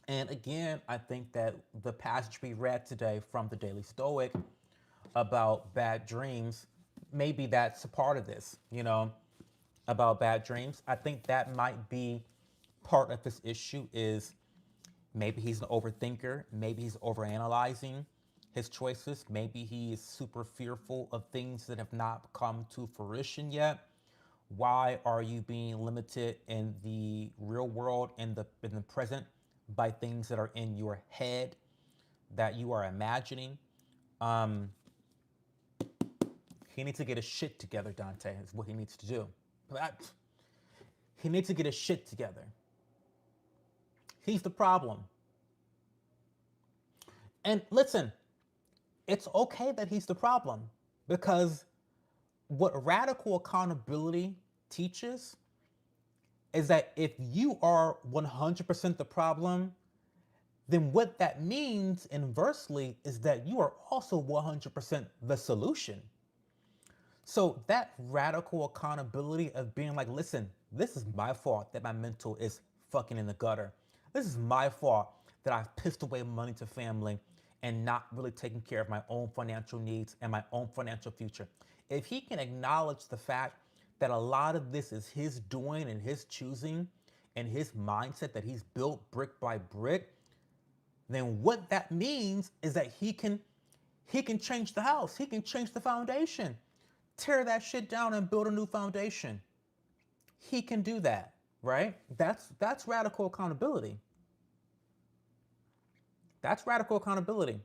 And again, I think that the passage we read today from the Daily Stoic about bad dreams, maybe that's a part of this, about bad dreams. I think that might be part of this issue is maybe he's an overthinker. Maybe he's overanalyzing his choices. Maybe he is super fearful of things that have not come to fruition yet. Why are you being limited in the real world, in the present, by things that are in your head that you are imagining? Um, he needs to get his shit together, Dante, is what he needs to do. He needs to get his shit together. He's the problem. And listen, it's okay that he's the problem because what radical accountability teaches is that if you are 100% the problem, then what that means inversely is that you are also 100% the solution. So that radical accountability of being like, listen, this is my fault that my mental is fucking in the gutter. This is my fault that I've pissed away money to family and not really taking care of my own financial needs and my own financial future. If he can acknowledge the fact that a lot of this is his doing and his choosing and his mindset that he's built brick by brick, then what that means is that he can change the house. He can change the foundation. Tear that shit down and build a new foundation. He can do that, right? That's radical accountability. That's radical accountability.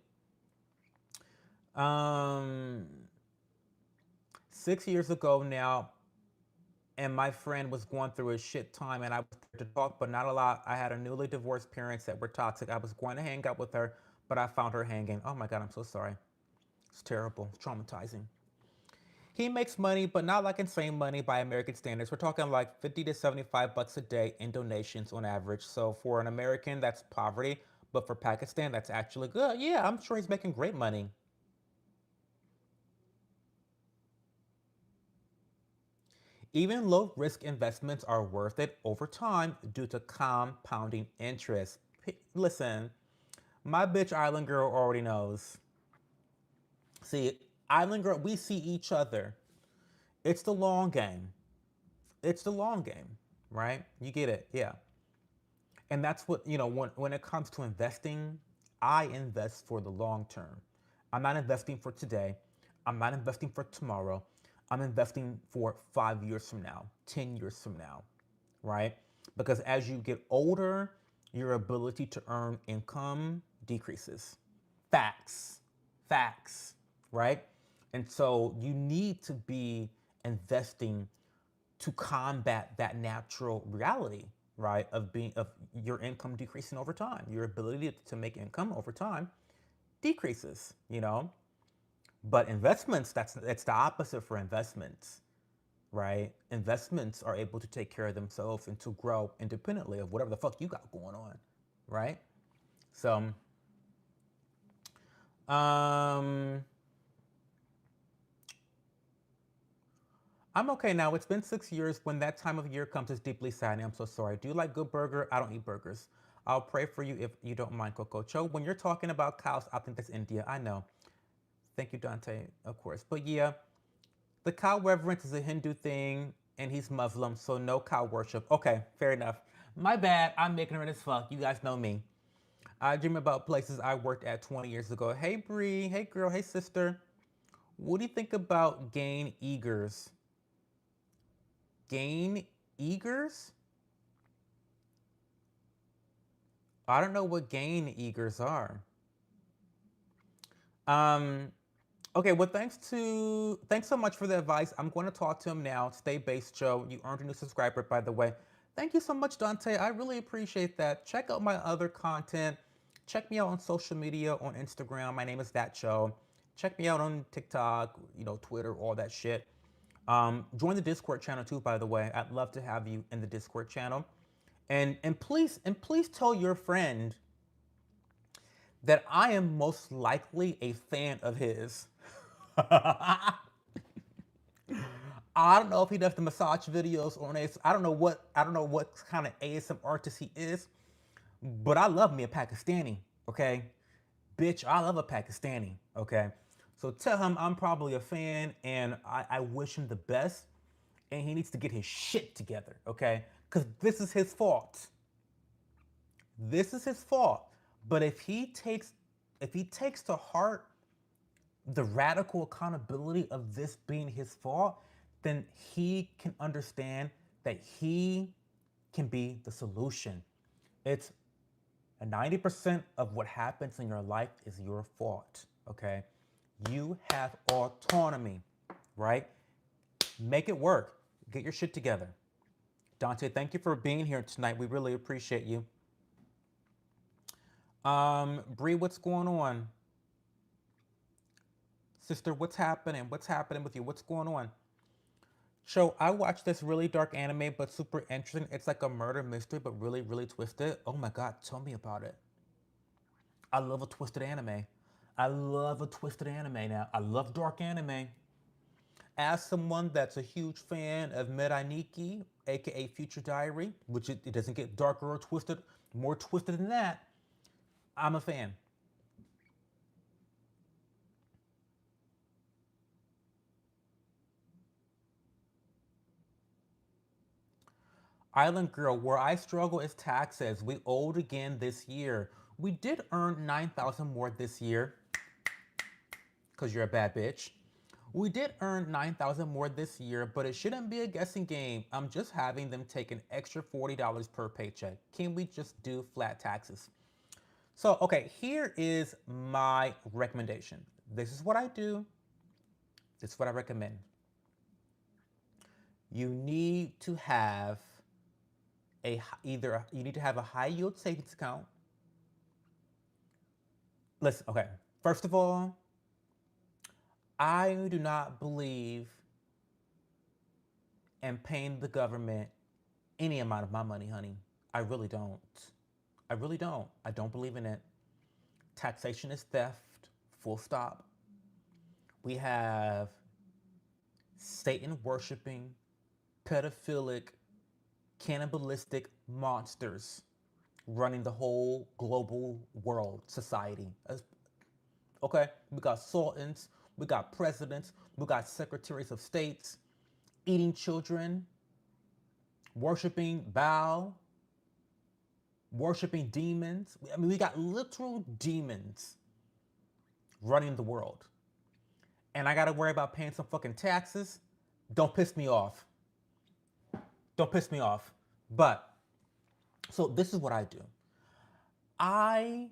Um 6 years ago now, and my friend was going through a shit time and I was there to talk, but not a lot. I had a newly divorced parents that were toxic. I was going to hang out with her, but I found her hanging. Oh my god, I'm so sorry. It's terrible. It's traumatizing. He makes money, but not like insane money by American standards. We're talking like 50 to 75 bucks a day in donations on average. So for an American, that's poverty. But for Pakistan, that's actually good. Yeah, I'm sure he's making great money. Even low risk investments are worth it over time due to compounding interest. Listen, my bitch Island Girl already knows. See, Island Girl, we see each other. It's the long game. It's the long game, right? You get it. Yeah. And that's what, when it comes to investing, I invest for the long term. I'm not investing for today. I'm not investing for tomorrow. I'm investing for 5 years from now, 10 years from now, right? Because as you get older, your ability to earn income decreases. Facts, facts, right? And so you need to be investing to combat that natural reality, right? Of your income decreasing over time. Your ability to make income over time decreases. But investments, that's the opposite for investments, right? Investments are able to take care of themselves and to grow independently of whatever the fuck you got going on, right? So, um, I'm okay now. It's been 6 years. When that time of year comes, it's deeply saddening. I'm so sorry. Do you like good burger? I don't eat burgers. I'll pray for you if you don't mind, Coco Cho. When you're talking about cows, I think that's India. I know. Thank you, Dante, of course. But yeah, the cow reverence is a Hindu thing, and he's Muslim, so no cow worship. Okay, fair enough. My bad. I'm ignorant as fuck. You guys know me. I dream about places I worked at 20 years ago. Hey, Bree. Hey, girl. Hey, sister. What do you think about gain eagers? Gain eagers? I don't know what gain eagers are. Um, okay, well, thanks so much for the advice. I'm going to talk to him now. Stay based, Joe. You earned a new subscriber, by the way. Thank you so much, Dante. I really appreciate that. Check out my other content. Check me out on social media on Instagram. My name is That Joe. Check me out on TikTok, Twitter, all that shit. Join the Discord channel too, by the way. I'd love to have you in the Discord channel. And please tell your friend that I am most likely a fan of his. I don't know if he does the massage videos on AS. I don't know what kind of ASM artist he is, but I love me a Pakistani, okay? Bitch, I love a Pakistani, okay? So tell him I'm probably a fan and I wish him the best and he needs to get his shit together, okay? Because this is his fault. This is his fault. But if he takes to heart the radical accountability of this being his fault, then he can understand that he can be the solution. It's 90% of what happens in your life is your fault, okay? You have autonomy, right? Make it work. Get your shit together. Dante, thank you for being here tonight. We really appreciate you. Bree, what's going on? Sister, what's happening? What's happening with you? What's going on? So I watched this really dark anime, but super interesting. It's like a murder mystery, but really, really twisted. Oh my god, tell me about it. I love a twisted anime. I love a twisted anime now. I love dark anime. As someone that's a huge fan of Mirai Nikki, aka Future Diary, which it doesn't get darker or twisted, more twisted than that, I'm a fan. Island Girl, where I struggle is taxes. We owed again this year. We did earn 9,000 more this year, because you're a bad bitch. We did earn 9,000 more this year, but it shouldn't be a guessing game. I'm just having them take an extra $40 per paycheck. Can we just do flat taxes? So, okay, here is my recommendation. This is what I do. This is what I recommend. You need to have you need to have a high yield savings account. Listen, okay. First of all, I do not believe in paying the government any amount of my money, honey. I really don't. I really don't. I don't believe in it. Taxation is theft, full stop. We have Satan worshiping, pedophilic, cannibalistic monsters running the whole global world society. Okay, we got sultans, we got presidents, we got secretaries of states eating children, worshiping Baal, worshiping demons. I mean, we got literal demons running the world. And I gotta worry about paying some fucking taxes. Don't piss me off. Don't piss me off. But, so this is what I do. I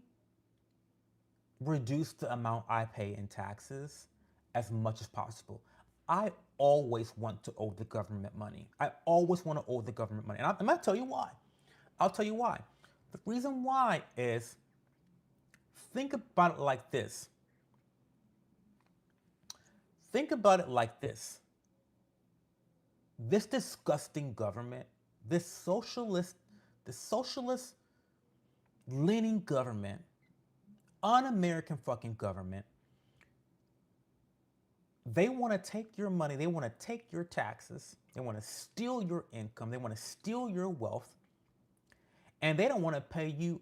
reduce the amount I pay in taxes as much as possible. I always want to owe the government money. I always want to owe the government money. And I'm going to tell you why. I'll tell you why. The reason why is, think about it like this. Think about it like this. This disgusting government, this socialist leaning government, un-American fucking government, they want to take your money, they want to take your taxes, they want to steal your income, they want to steal your wealth, and they don't want to pay you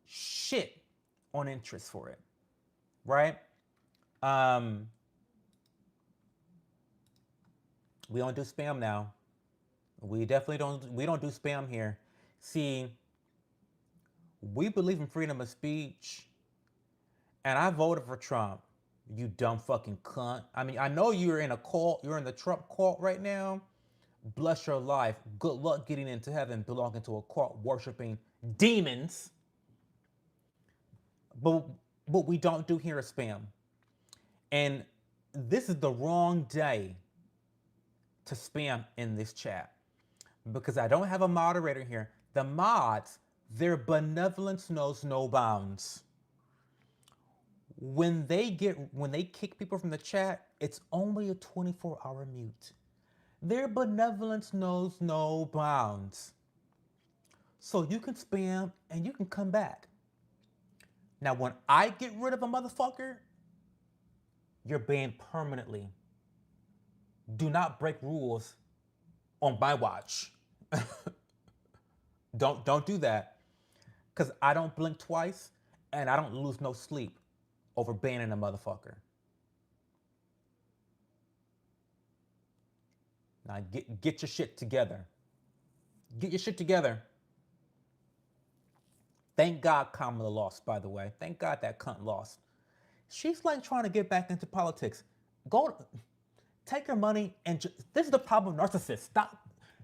shit on interest for it, right? Um, we don't do spam now. We definitely don't. We don't do spam here. See, we believe in freedom of speech, and I voted for Trump. You dumb fucking cunt. I mean, I know you're in a cult, you're in the Trump cult right now. Bless your life. Good luck getting into heaven belonging to a cult worshiping demons. But what we don't do here is spam. And this is the wrong day to spam in this chat because I don't have a moderator here. The mods, their benevolence knows no bounds. When they kick people from the chat, it's only a 24-hour mute. Their benevolence knows no bounds. So you can spam and you can come back. Now, when I get rid of a motherfucker, you're banned permanently. Do not break rules on my watch. Don't do that. Cause I don't blink twice and I don't lose no sleep over banning a motherfucker. Now get your shit together. Get your shit together. Thank God Kamala lost, by the way. Thank God that cunt lost. She's like trying to get back into politics. Go take your money and this is the problem of narcissists. Stop.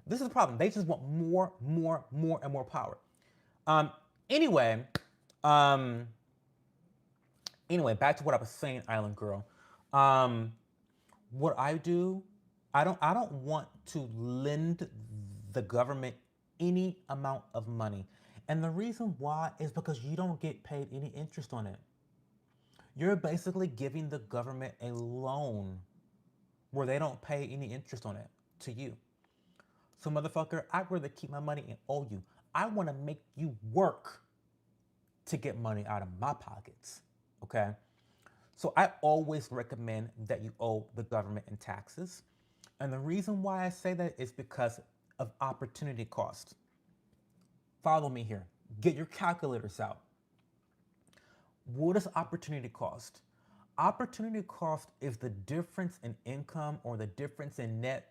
This is the problem. They just want more, more, more, and more power. Um, anyway, um, anyway, back to what I was saying, Island Girl. Um, what I do, I don't want to lend the government any amount of money. And the reason why is because you don't get paid any interest on it. You're basically giving the government a loan where they don't pay any interest on it to you. So, motherfucker, I'd rather keep my money and owe you. I want to make you work to get money out of my pockets. Okay? So, I always recommend that you owe the government in taxes. And the reason why I say that is because of opportunity cost. Follow me here. Get your calculators out. What is opportunity cost? Opportunity cost is the difference in income or the difference in net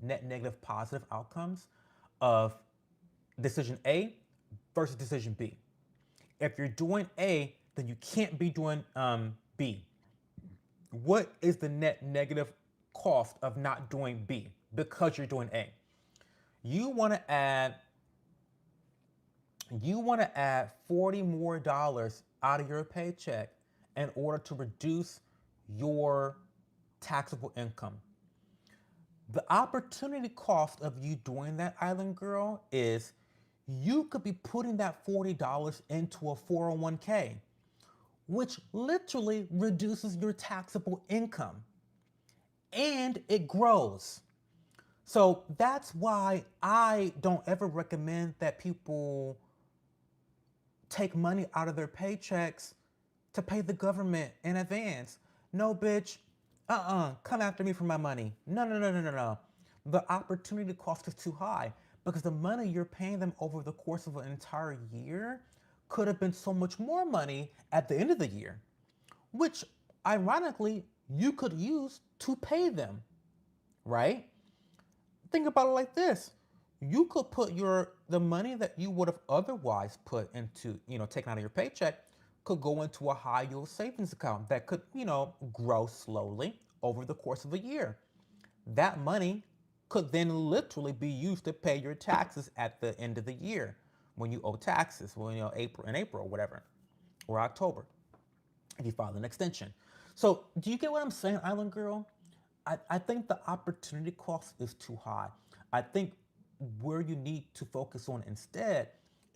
negative positive outcomes of decision A versus decision B. If you're doing A, then you can't be doing B. What is the net negative cost of not doing B because you're doing A? You want to add you want to add $40 more out of your paycheck in order to reduce your taxable income. The opportunity cost of you doing that, Island Girl, is you could be putting that $40 into a 401k, which literally reduces your taxable income and it grows. So that's why I don't ever recommend that people take money out of their paychecks to pay the government in advance. No, bitch. Come after me for my money. No, no, no, no, no, no. The opportunity cost is too high because the money you're paying them over the course of an entire year could have been so much more money at the end of the year, which ironically you could use to pay them, right? Think about it like this. You could put the money that you would have otherwise put into, taken out of your paycheck could go into a high yield savings account that could, grow slowly over the course of a year. That money could then literally be used to pay your taxes at the end of the year when you owe taxes, April or whatever, or October, if you file an extension. So do you get what I'm saying, Island Girl? I think the opportunity cost is too high. I think where you need to focus on instead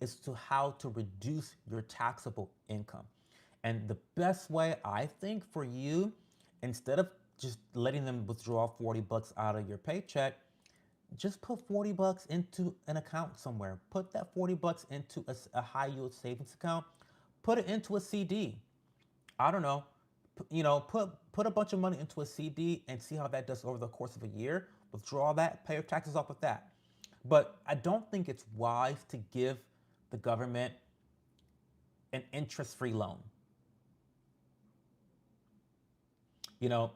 is to how to reduce your taxable income. And the best way I think for you, instead of just letting them withdraw $40 out of your paycheck, just put $40 into an account somewhere. Put that $40 into a high yield savings account. Put it into a CD. I don't know. Put a bunch of money into a CD and see how that does over the course of a year. Withdraw that, pay your taxes off with that. But I don't think it's wise to give the government an interest-free loan.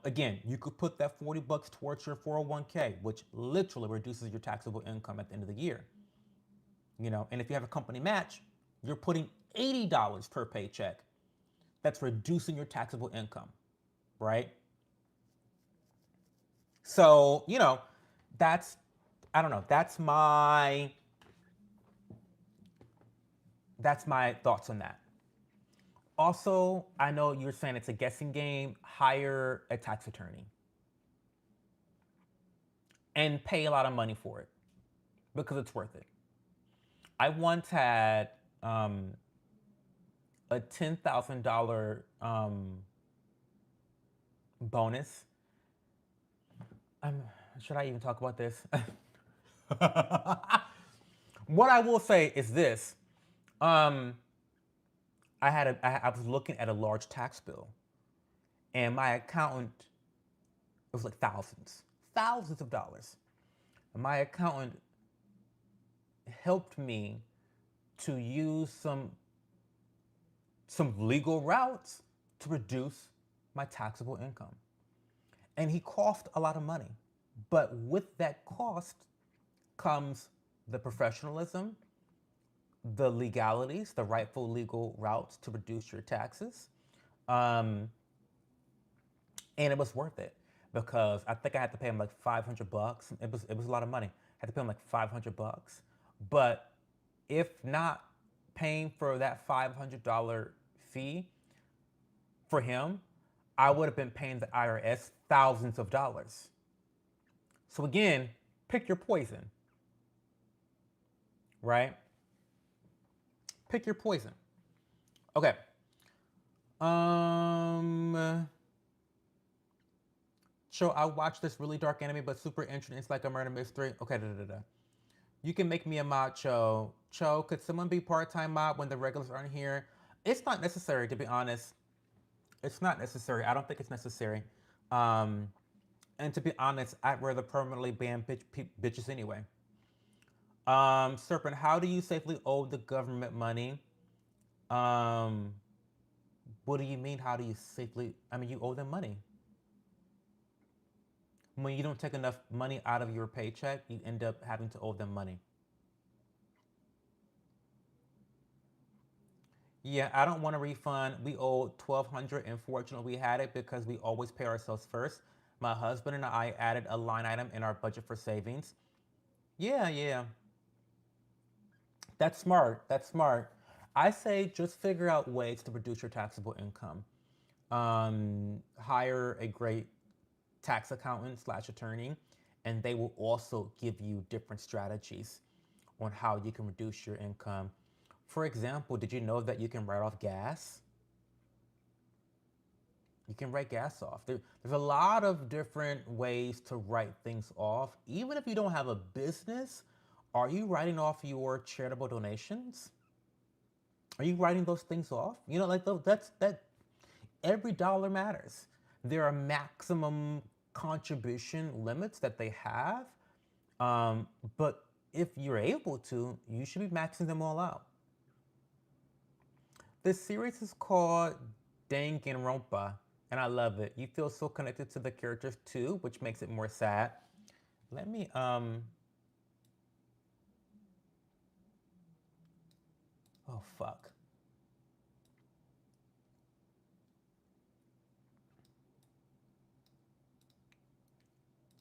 Again, you could put that $40 towards your 401k, which literally reduces your taxable income at the end of the year. And if you have a company match, you're putting $80 per paycheck that's reducing your taxable income, right? So, that's I don't know, that's my thoughts on that. Also, I know you're saying it's a guessing game. Hire a tax attorney and pay a lot of money for it because it's worth it. I once had a $10,000 bonus. Um, should I even talk about this? What I will say is this: um, I was looking at a large tax bill, and my accountant, it was like thousands of dollars. And my accountant helped me to use some legal routes to reduce my taxable income. And he cost a lot of money. But with that cost comes the professionalism, the legalities, the rightful legal routes to reduce your taxes. Um, and it was worth it because I think I had to pay him like $500. It was a lot of money. I had to pay him like $500. But if not paying for that $500 fee for him, I would have been paying the IRS thousands of dollars. So again, pick your poison, right? Pick your poison. Okay. Um. So I watched this really dark anime, but super interesting. It's like a murder mystery. Okay. Da, da, da. You can make me a mod, Cho. Cho, could someone be part-time mod when the regulars aren't here? It's not necessary, to be honest. It's not necessary. I don't think it's necessary. Um, and to be honest, I'd rather permanently ban bitches anyway. Serpent, how do you safely owe the government money? Um, what do you mean? How do you safely? I mean, you owe them money. When you don't take enough money out of your paycheck, you end up having to owe them money. Yeah, I don't want a refund. We owe 1,200, and fortunately, we had it because we always pay ourselves first. My husband and I added a line item in our budget for savings. Yeah, yeah, that's smart. That's smart. I say just figure out ways to reduce your taxable income. Hire a great tax accountant slash attorney, and they will also give you different strategies on how you can reduce your income. For example, did you know that you can write off gas? You can write gas off. There's a lot of different ways to write things off. Even if you don't have a business, are you writing off your charitable donations? Are you writing those things off? Like that. Every dollar matters. There are maximum contribution limits that they have, um, but if you're able to, you should be maxing them all out. This series is called Danganronpa, and I love it. You feel so connected to the characters too, which makes it more sad. Let me oh fuck.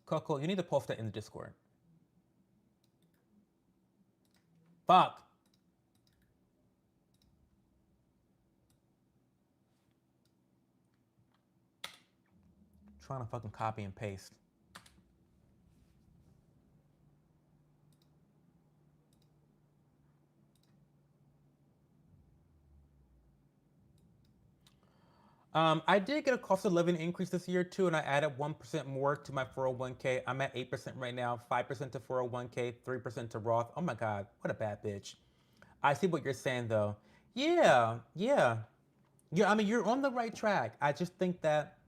Coco, you need to post that in the Discord. Fuck. I'm trying to fucking copy and paste. I did get a cost of living increase this year too, and I added 1% more to my 401k. I'm at 8% right now, 5% to 401k, 3% to Roth. Oh my God, what a bad bitch. I see what you're saying though. Yeah, yeah. Yeah, I mean, you're on the right track. I just think that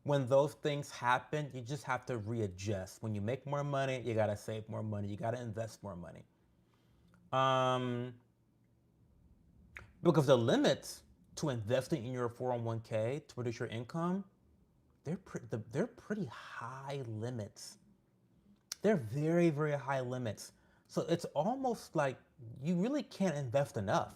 when those things happen, you just have to readjust. When you make more money, you gotta save more money. You gotta invest more money. Um, because the limits to investing in your 401k to reduce your income, they're pretty high limits. They're very, very high limits. So it's almost like you really can't invest enough.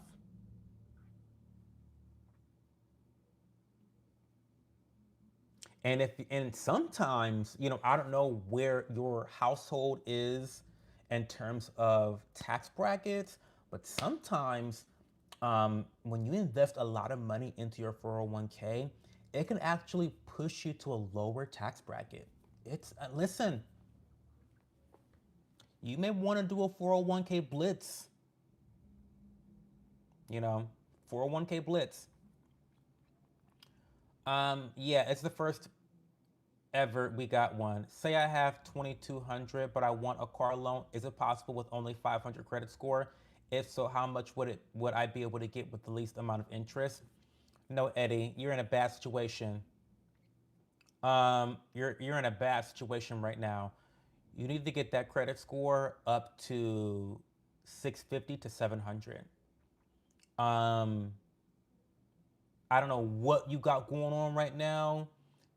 And sometimes, I don't know where your household is in terms of tax brackets, but sometimes when you invest a lot of money into your 401k, it can actually push you to a lower tax bracket. Listen, you may want to do a 401k blitz, you know, 401k blitz. Yeah, it's the first ever we got one. Say I have 2,200, but I want a car loan. Is it possible with only 500 credit score? If so, how much would I be able to get with the least amount of interest? No, Eddie, you're in a bad situation. You're in a bad situation right now. You need to get that credit score up to 650 to 700. Um, I don't know what you got going on right now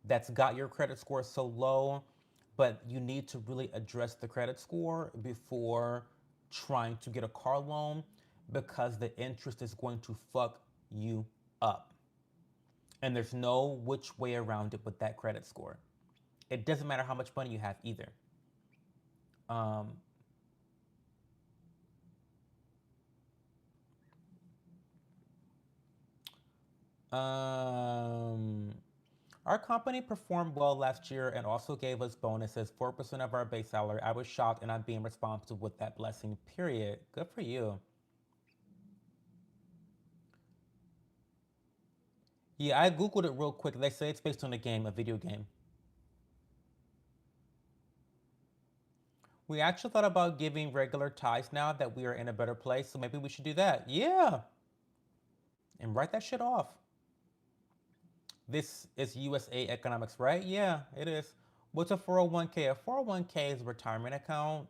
that's got your credit score so low, but you need to really address the credit score before trying to get a car loan because the interest is going to fuck you up. And there's no which way around it with that credit score. It doesn't matter how much money you have either. Um, um, our company performed well last year and also gave us bonuses, 4% of our base salary. I was shocked and I'm being responsible with that blessing, period. Good for you. Yeah, I Googled it real quick. They say it's based on a game, a video game. We actually thought about giving regular ties now that we are in a better place, so maybe we should do that. Yeah, and write that shit off. This is USA economics, right? Yeah, it is. What's a 401k? A 401k is a retirement account.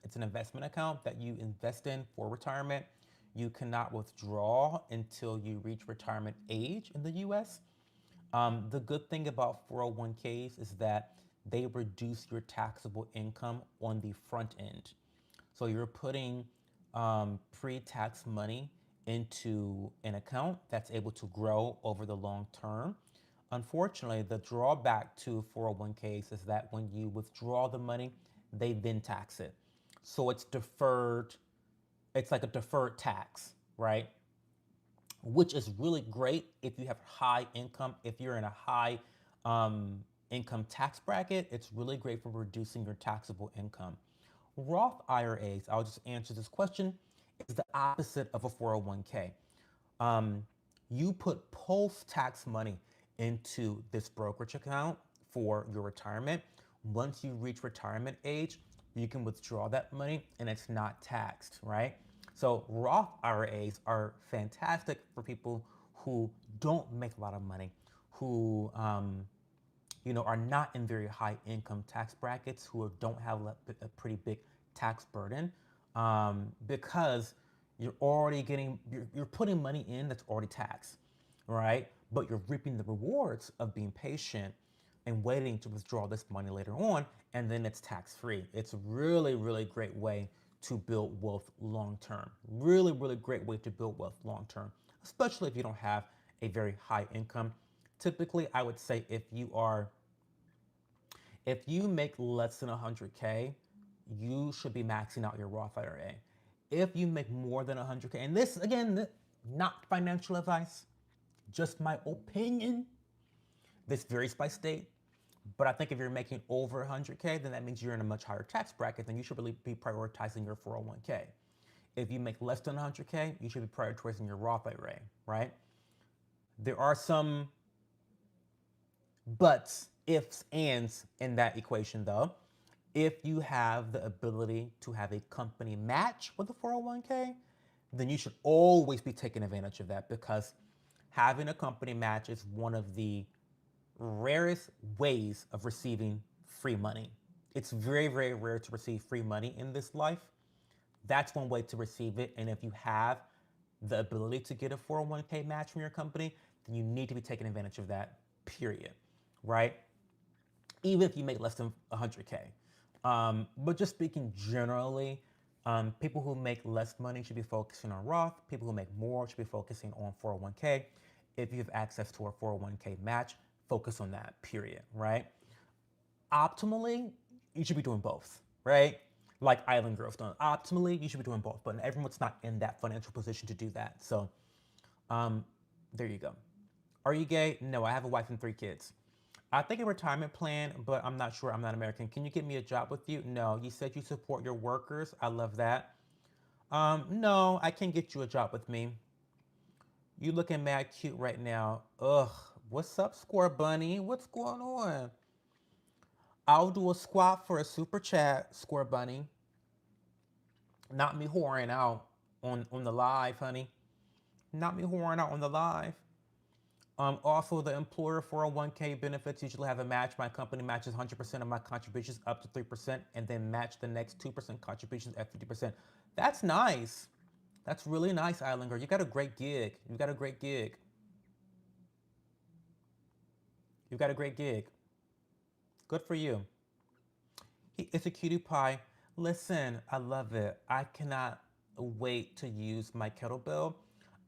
It's an investment account that you invest in for retirement. You cannot withdraw until you reach retirement age in the US. The good thing about 401ks is that they reduce your taxable income on the front end. So you're putting pre-tax money into an account that's able to grow over the long term. Unfortunately, the drawback to 401ks is that when you withdraw the money, they then tax it. So it's deferred, it's like a deferred tax, right? Which is really great if you have high income. If you're in a high income tax bracket, it's really great for reducing your taxable income. Roth IRAs, I'll just answer this question, is the opposite of a 401k. Um, you put post tax money into this brokerage account for your retirement. Once you reach retirement age, you can withdraw that money and it's not taxed, right? So Roth IRAs are fantastic for people who don't make a lot of money, who are not in very high income tax brackets, who don't have a pretty big tax burden, because you're putting money in that's already taxed, right? But you're reaping the rewards of being patient and waiting to withdraw this money later on, and then it's tax free. It's a really, really great way to build wealth long term. Really, really great way to build wealth long term, especially if you don't have a very high income. Typically, I would say if you make less than 100K, you should be maxing out your Roth IRA. If you make more than 100K, and this again, not financial advice, just my opinion. This varies by state, but I think if you're making over 100K, then that means you're in a much higher tax bracket. Then you should really be prioritizing your 401k. If you make less than 100K, you should be prioritizing your Roth IRA, right? There are some buts, ifs, ands in that equation though. If you have the ability to have a company match with a 401k, then you should always be taking advantage of that because having a company match is one of the rarest ways of receiving free money. It's very, very rare to receive free money in this life. That's one way to receive it. And if you have the ability to get a 401k match from your company, then you need to be taking advantage of that, period. Right? Even if you make less than 100K. But just speaking generally, people who make less money should be focusing on Roth. People who make more should be focusing on 401k. If you have access to a 401k match, focus on that, period, right? Optimally, you should be doing both, right? Like Island Girls done. Optimally, you should be doing both, but everyone's not in that financial position to do that. So, um, there you go. Are you gay? No, I have a wife and 3 kids. I think a retirement plan, but I'm not sure. I'm not American. Can you get me a job with you? No. You said you support your workers. I love that. No, I can't get you a job with me. You looking mad cute right now. Ugh. What's up, Score Bunny? What's going on? I'll do a squat for a super chat, Score Bunny. Not me whoring out on the live, honey. Not me whoring out on the live. Also, the employer 401k benefits usually have a match. My company matches 100% of my contributions up to 3% and then match the next 2% contributions at 50%. That's nice. That's really nice, Islander. You got a great gig. You got a great gig. You got a great gig. Good for you. It's a cutie pie. Listen, I love it. I cannot wait to use my kettlebell.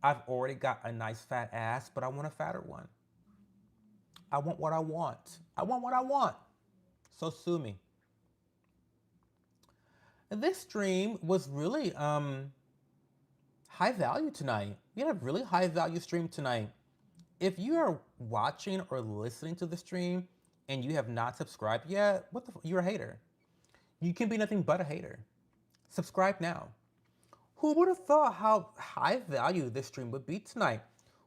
I've already got a nice fat ass, but I want a fatter one. I want what I want. I want what I want. So sue me. This stream was really high value tonight. We had a really high value stream tonight. If you are watching or listening to the stream and you have not subscribed yet, you're a hater. You can be nothing but a hater. Subscribe now. Who would have thought how high value this stream would be tonight?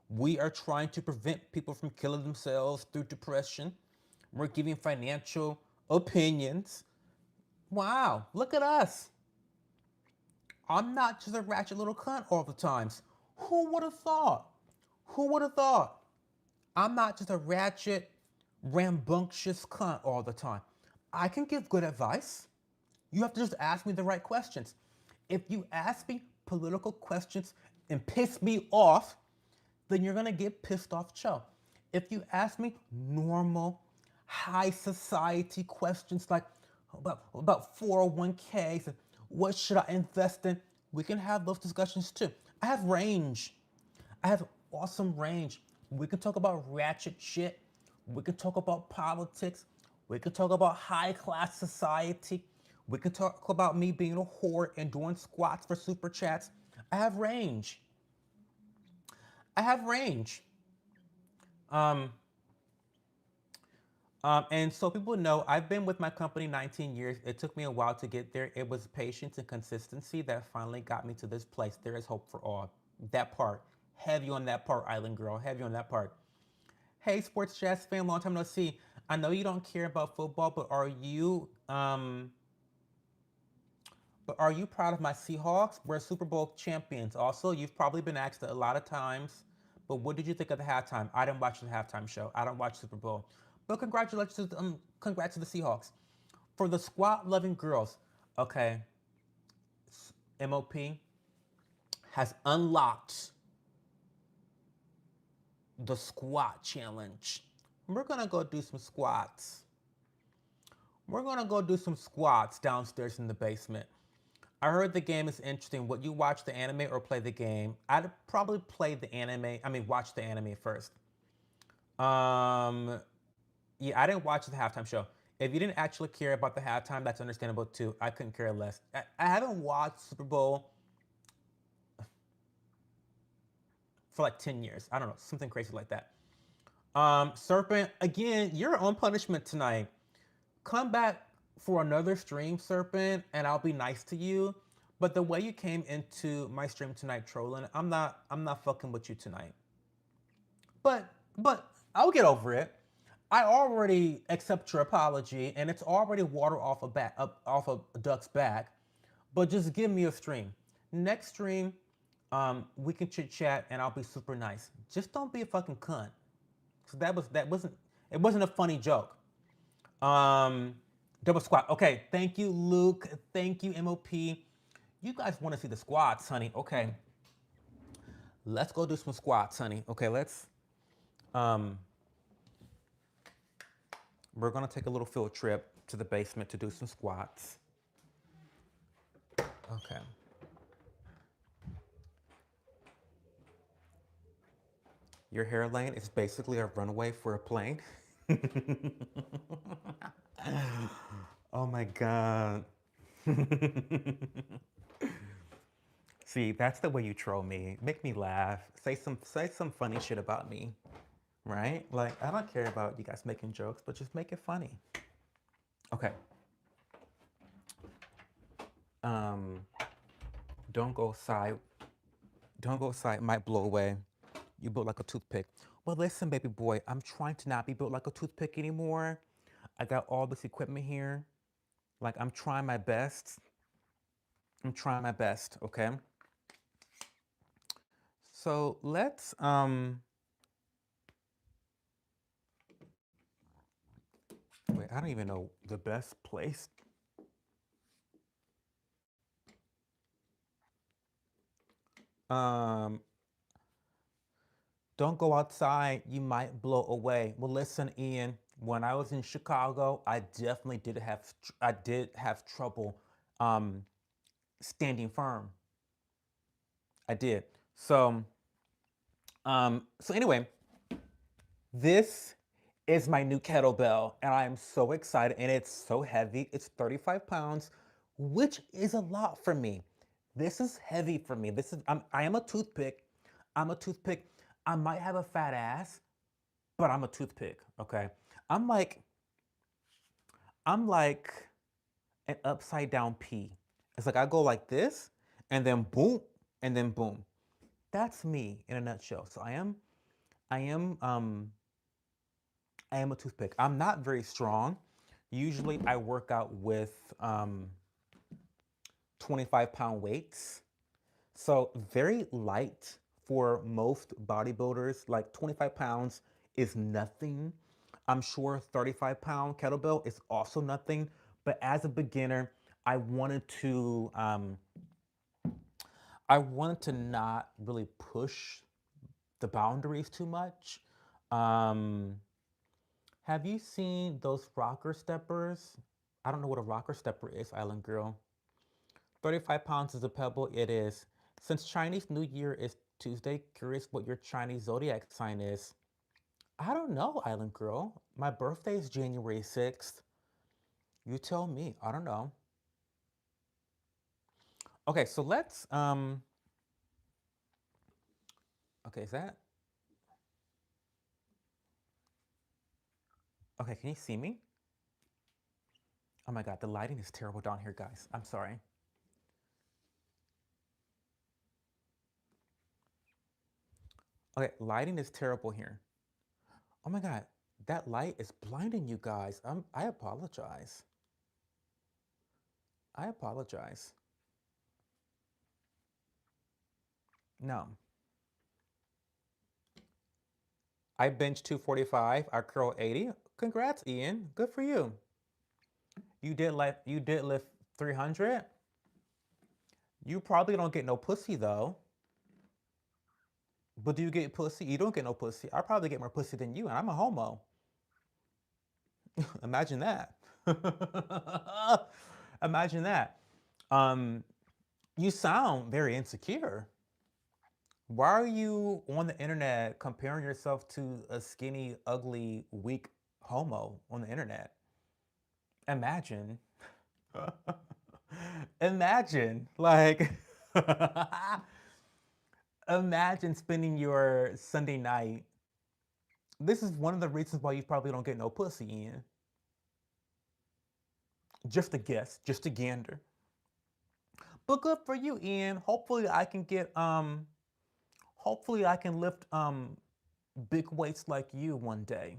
We are trying to prevent people from killing themselves through depression. We're giving financial opinions. Wow, look at us. I'm not just a ratchet little cunt all the times. Who would have thought? Who would have thought? I'm not just a ratchet, rambunctious cunt all the time. I can give good advice. You have to just ask me the right questions. If you ask me political questions and piss me off, then you're gonna get pissed off, Joe. If you ask me normal, high society questions like about 401ks and what should I invest in, we can have those discussions too. I have range. I have awesome range. We can talk about ratchet shit. We can talk about politics. We can talk about high class society. We can talk about me being a whore and doing squats for super chats. I have range. I have range. Um, and so people know I've been with my company 19 years. It took me a while to get there. It was patience and consistency that finally got me to this place. There is hope for all. That part. Heavy on that part, Island Girl. Heavy on that part. Hey, sports jazz fan, long time no see. I know you don't care about football, but are you proud of my Seahawks? We're Super Bowl champions. Also, you've probably been asked a lot of times, but what did you think of the halftime? I didn't watch the halftime show. I don't watch Super Bowl. But congratulations, congrats to the Seahawks. For the squat loving girls, okay, MOP has unlocked the squat challenge. We're gonna go do some squats. We're gonna go do some squats downstairs in the basement. I heard the game is interesting. Would you watch the anime or play the game? I'd probably play the anime. I mean, watch the anime first. Um, yeah, I didn't watch the halftime show. If you didn't actually care about the halftime, that's understandable too. I couldn't care less. I haven't watched Super Bowl for like 10 years. I don't know, something crazy like that. Serpent, again, you're on punishment tonight. Come back for another stream, Serpent, and I'll be nice to you. But the way you came into my stream tonight trolling, I'm not fucking with you tonight. But I'll get over it. I already accept your apology, and it's already water off a back up off a duck's back. But just give me a stream. Next stream, we can chit chat, and I'll be super nice. Just don't be a fucking cunt. So it wasn't a funny joke. Double squat. Okay, thank you, Luke. Thank you, MOP. You guys want to see the squats, honey? Okay, let's go do some squats, honey. Okay, um, we're gonna take a little field trip to the basement to do some squats. Okay. Your hairline is basically a runway for a plane. Oh my God. See, that's the way you troll me. Make me laugh. Say some funny shit about me, right? Like I don't care about you guys making jokes, but just make it funny. Okay. Um, don't go side. Don't go side. Might blow away. You built like a toothpick. Well, listen, baby boy. I'm trying to not be built like a toothpick anymore. I got all this equipment here. Like I'm trying my best. I'm trying my best. Okay. So let's. Wait. I don't even know the best place. Um. Don't go outside. You might blow away. Well, listen, Ian. When I was in Chicago, I did have trouble um, standing firm. I did. So anyway, this is my new kettlebell, and I am so excited. And it's so heavy. It's 35 pounds, which is a lot for me. This is heavy for me. I am a toothpick. I'm a toothpick. I might have a fat ass, but I'm a toothpick, okay? I'm like I'm like an upside down pea. It's like I go like this and then boom and then boom. That's me in a nutshell. So I am um I am a toothpick. I'm not very strong. Usually I work out with 25-pound weights. So very light for most bodybuilders. Like 25 pounds is nothing. I'm sure 35-pound kettlebell is also nothing. But as a beginner, I wanted to um, I wanted to not really push the boundaries too much. Um, have you seen those rocker steppers? I don't know what a rocker stepper is, Island Girl. 35 pounds is a pebble. It is. Since Chinese New Year is Tuesday, curious what your Chinese zodiac sign is. I don't know, Island Girl. My birthday is January 6th. You tell me. I don't know. Okay, so let's. Okay, is that okay? Can you see me? Oh my God, the lighting is terrible down here, guys. I'm sorry. Okay, lighting is terrible here. Oh my God, that light is blinding you guys. I apologize. I apologize. No, I bench 245. I curl 80. Congrats, Ian. Good for you. You did lift 300. You probably don't get no pussy though. But do you get pussy? You don't get no pussy. I probably get more pussy than you, and I'm a homo. Imagine that. Imagine that. Um, you sound very insecure. Why are you on the internet comparing yourself to a skinny, ugly, weak homo on the internet? Imagine. Imagine. Like, imagine spending your Sunday night. This is one of the reasons why you probably don't get no pussy in. Just a guess, just a gander. But good for you, Ian. Hopefully I can lift big weights like you one day.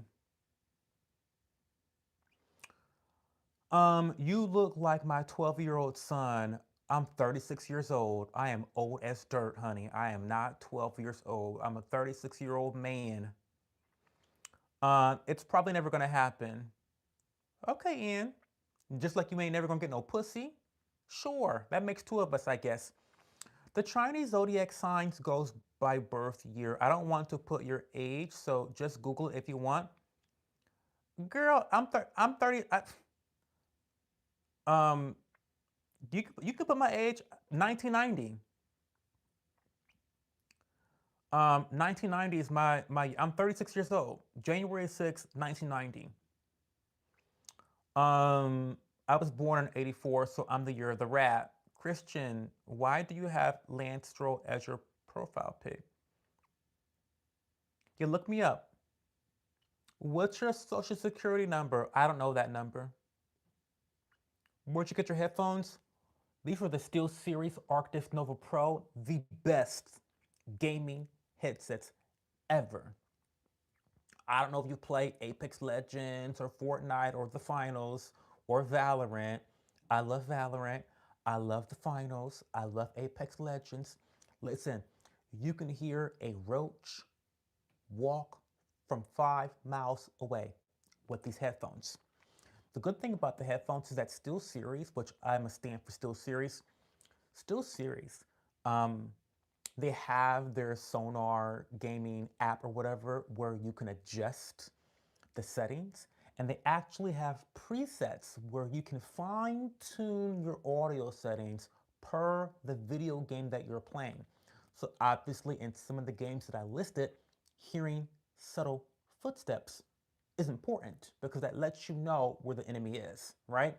You look like my 12-year-old son. I'm 36 years old. I am old as dirt, honey. I am not 12 years old. I'm a 36-year-old man. It's probably never gonna happen. Okay, Ian. Just like you ain't never gonna get no pussy. Sure, that makes two of us, I guess. The Chinese zodiac signs goes by birth year. I don't want to put your age, so just Google it if you want. Girl, I'm 30. Um, you could put my age 1990. 1990 is my. I'm 36 years old. January 6th, 1990. Um, I was born in '84, so I'm the year of the rat. Christian, why do you have Lance Stroll as your profile pic? You look me up. What's your social security number? I don't know that number. Where'd you get your headphones? These were the SteelSeries Arctis Nova Pro, the best gaming headsets ever. I don't know if you play Apex Legends or Fortnite or the finals or Valorant. I love Valorant. I love the finals. I love Apex Legends. Listen, you can hear a roach walk from 5 miles away with these headphones. The good thing about the headphones is that SteelSeries, which I'm a stand for SteelSeries, SteelSeries, um, they have their Sonar gaming app or whatever where you can adjust the settings, and they actually have presets where you can fine tune your audio settings per the video game that you're playing. So obviously in some of the games that I listed, hearing subtle footsteps is important because that lets you know where the enemy is, right?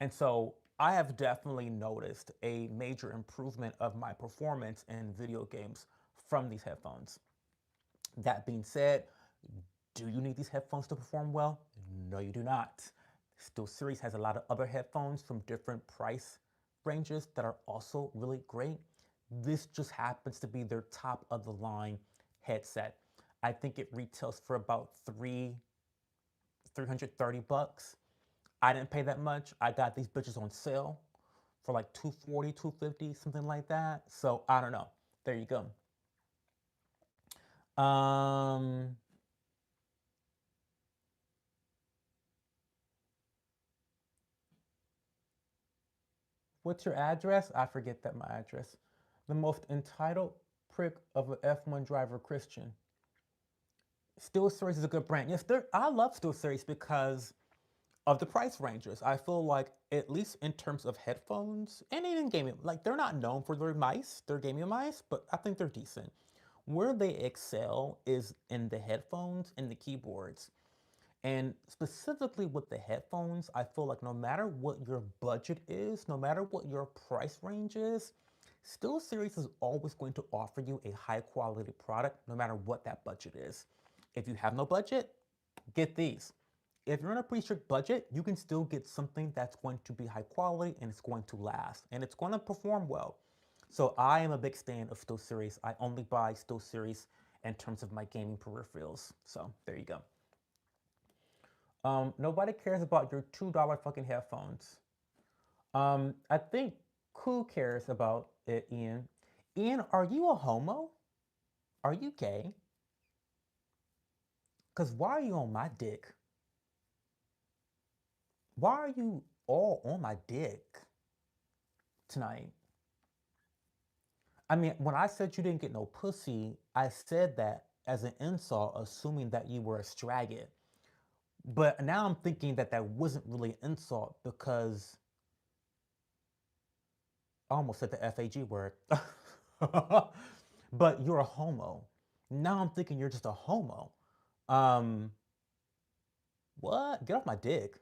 And so I have definitely noticed a major improvement of my performance in video games from these headphones. That being said, do you need these headphones to perform well? No, you do not. SteelSeries has a lot of other headphones from different price ranges that are also really great. This just happens to be their top of the line headset. I think it retails for about 330 bucks. I didn't pay that much. I got these bitches on sale for like 240, 250, something like that. So I don't know. There you go. Um, what's your address? I forget that my address. The most entitled prick of an F1 driver, Christian. Steel Series is a good brand. Yes, I love Steel Series because of the price ranges. I feel like, at least in terms of headphones and even gaming, like they're not known for their mice, their gaming mice, but I think they're decent. Where they excel is in the headphones and the keyboards. And specifically with the headphones, I feel like no matter what your budget is, no matter what your price range is, SteelSeries is always going to offer you a high quality product no matter what that budget is. If you have no budget, get these. If you're on a pretty strict budget, you can still get something that's going to be high quality and it's going to last and it's going to perform well. So I am a big fan of SteelSeries. I only buy SteelSeries in terms of my gaming peripherals. So there you go. Nobody cares about your $2 fucking headphones. I think who cares about it, Ian? Ian, are you a homo? Are you gay? Cause why are you on my dick? Why are you all on my dick tonight? I mean, when I said you didn't get no pussy, I said that as an insult, assuming that you were a straggot. But now I'm thinking that that wasn't really an insult because I almost said the FAG word. But you're a homo. Now I'm thinking you're just a homo. Um, what? Get off my dick.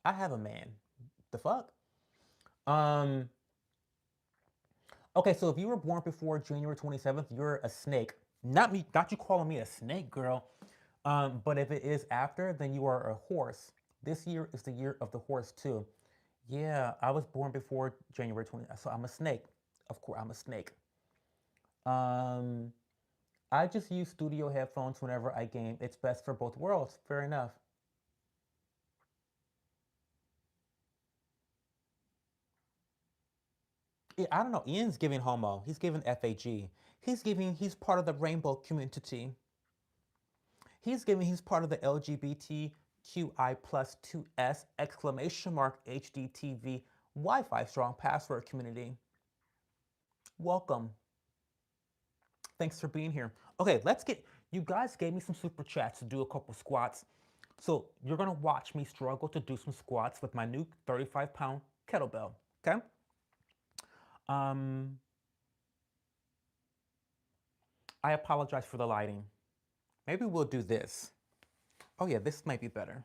I have a man. The fuck? Um, okay, so if you were born before January 27th, you're a snake. Not me, not you calling me a snake, girl. But if it is after, then you are a horse. This year is the year of the horse too. Yeah, I was born before January 20th, so I'm a snake. Of course, I'm a snake. Um, I just use studio headphones whenever I game. It's best for both worlds. Fair enough. I don't know. Ian's giving homo. He's giving FAG. He's part of the rainbow community. He's part of the LGBTQI plus 2S exclamation mark HDTV Wi-Fi strong password community. Welcome. Thanks for being here. Okay, you guys gave me some super chats to do a couple squats. So you're gonna watch me struggle to do some squats with my new 35-pound kettlebell, okay? Um, I apologize for the lighting. Maybe we'll do this. Oh yeah, this might be better.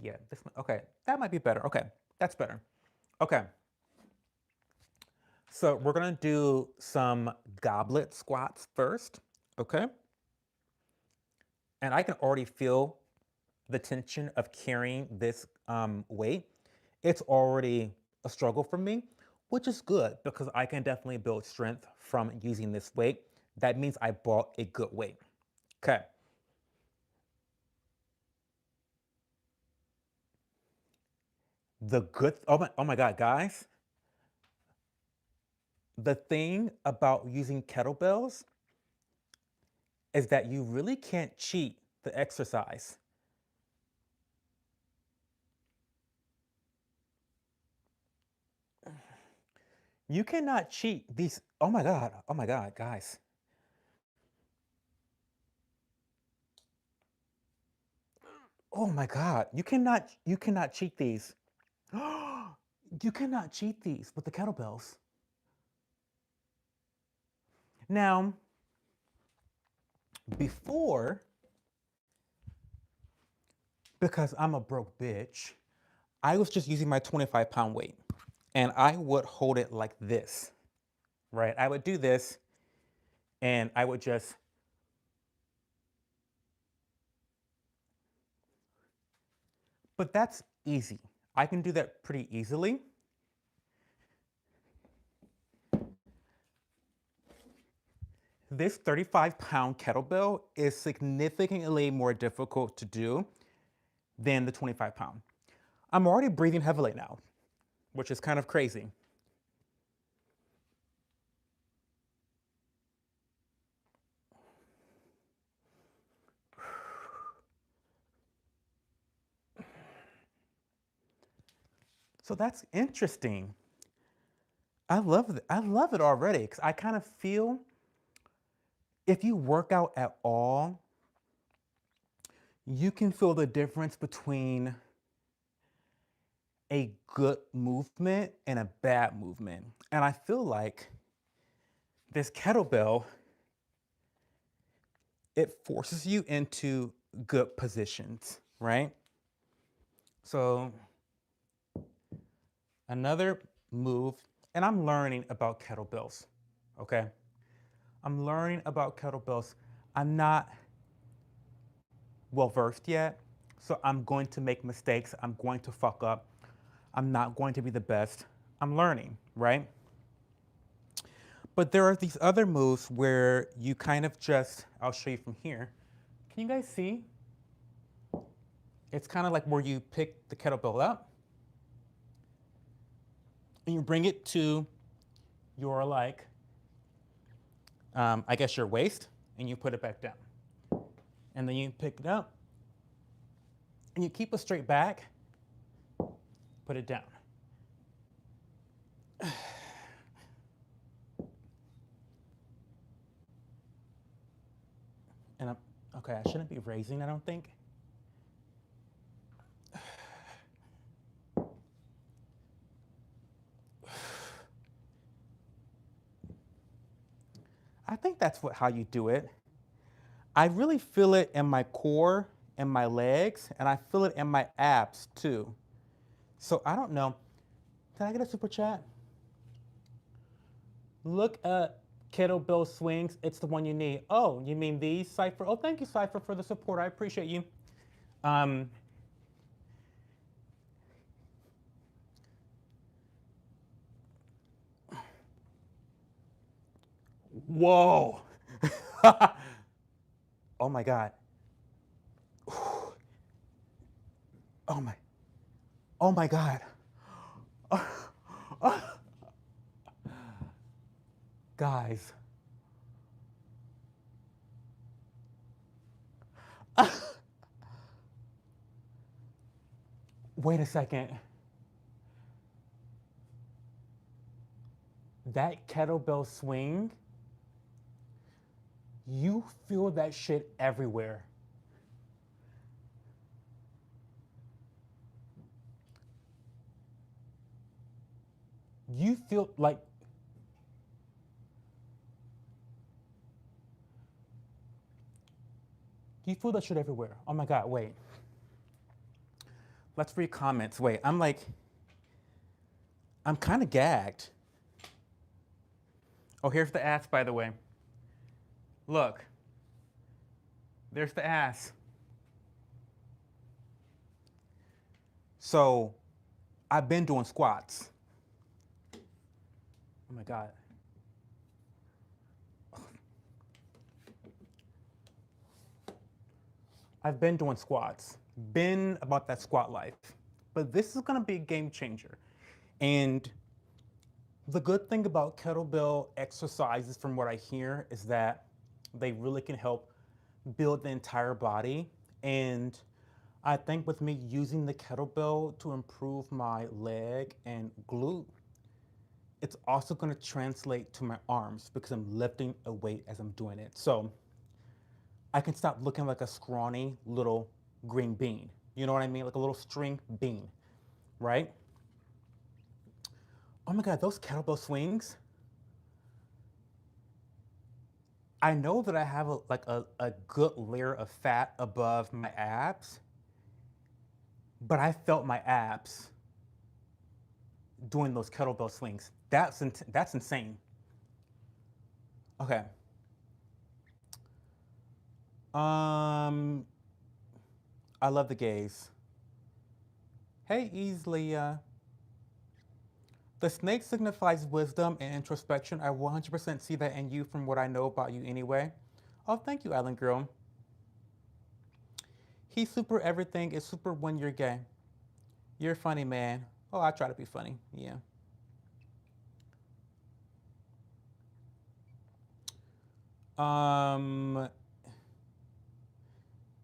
Yeah, okay, that might be better. Okay, that's better. Okay, so we're gonna do some goblet squats first, okay? And I can already feel the tension of carrying this weight. It's already a struggle for me, which is good because I can definitely build strength from using this weight. That means I bought a good weight. Okay. Oh my God, guys. The thing about using kettlebells is that you really can't cheat the exercise. You cannot cheat these. Oh my God, guys. Oh my God, you cannot cheat these. You cannot cheat these with the kettlebells. Now, before, because I'm a broke bitch, I was just using my 25-pound weight and I would hold it like this, right? I would do this and I would just, but that's easy. I can do that pretty easily. This 35-pound kettlebell is significantly more difficult to do than the 25-pound. I'm already breathing heavily now, which is kind of crazy. So that's interesting. I love it already because I kind of feel if you work out at all, you can feel the difference between a good movement and a bad movement. And I feel like this kettlebell, it forces you into good positions, right? So another move, and I'm learning about kettlebells, okay? I'm learning about kettlebells. I'm not well versed yet, so I'm going to make mistakes. I'm going to fuck up. I'm not going to be the best. I'm learning, right? But there are these other moves where you kind of just, I'll show you from here. Can you guys see? It's kind of like where you pick the kettlebell up and you bring it to your I guess your waist, and you put it back down. And then you pick it up and you keep it straight back, put it down. And okay, I shouldn't be raising, I don't think. I think that's how you do it. I really feel it in my core and my legs, and I feel it in my abs too. So I don't know. Can I get a super chat? Look at kettlebell swings. It's the one you need. Oh, you mean these, Cypher? Oh, thank you, Cypher, for the support. I appreciate you. Whoa. Oh my God. Oh my. Oh my God. Guys. Wait a second. That kettlebell swing, you feel that shit everywhere. You feel like you feel that shit everywhere. Oh my God, wait. Let's read comments. Wait, I'm kind of gagged. Oh, here's the ass, by the way. Look, there's the ass. So, I've been doing squats. Oh my God. I've been doing squats, been about that squat life. But this is gonna be a game changer. And the good thing about kettlebell exercises, from what I hear, is that they really can help build the entire body. And I think with me using the kettlebell to improve my leg and glute, it's also going to translate to my arms because I'm lifting a weight as I'm doing it. So I can stop looking like a scrawny little green bean. You know what I mean? Like a little string bean, right? Oh my God, those kettlebell swings. I know that I have a good layer of fat above my abs, but I felt my abs doing those kettlebell swings. That's insane. Okay. Um, I love the gays. Hey, Easleya. The snake signifies wisdom and introspection. I 100% see that in you from what I know about you anyway. Oh, thank you, Island Girl. He's super everything is super when you're gay. You're funny, man. Oh, I try to be funny. Yeah. Um,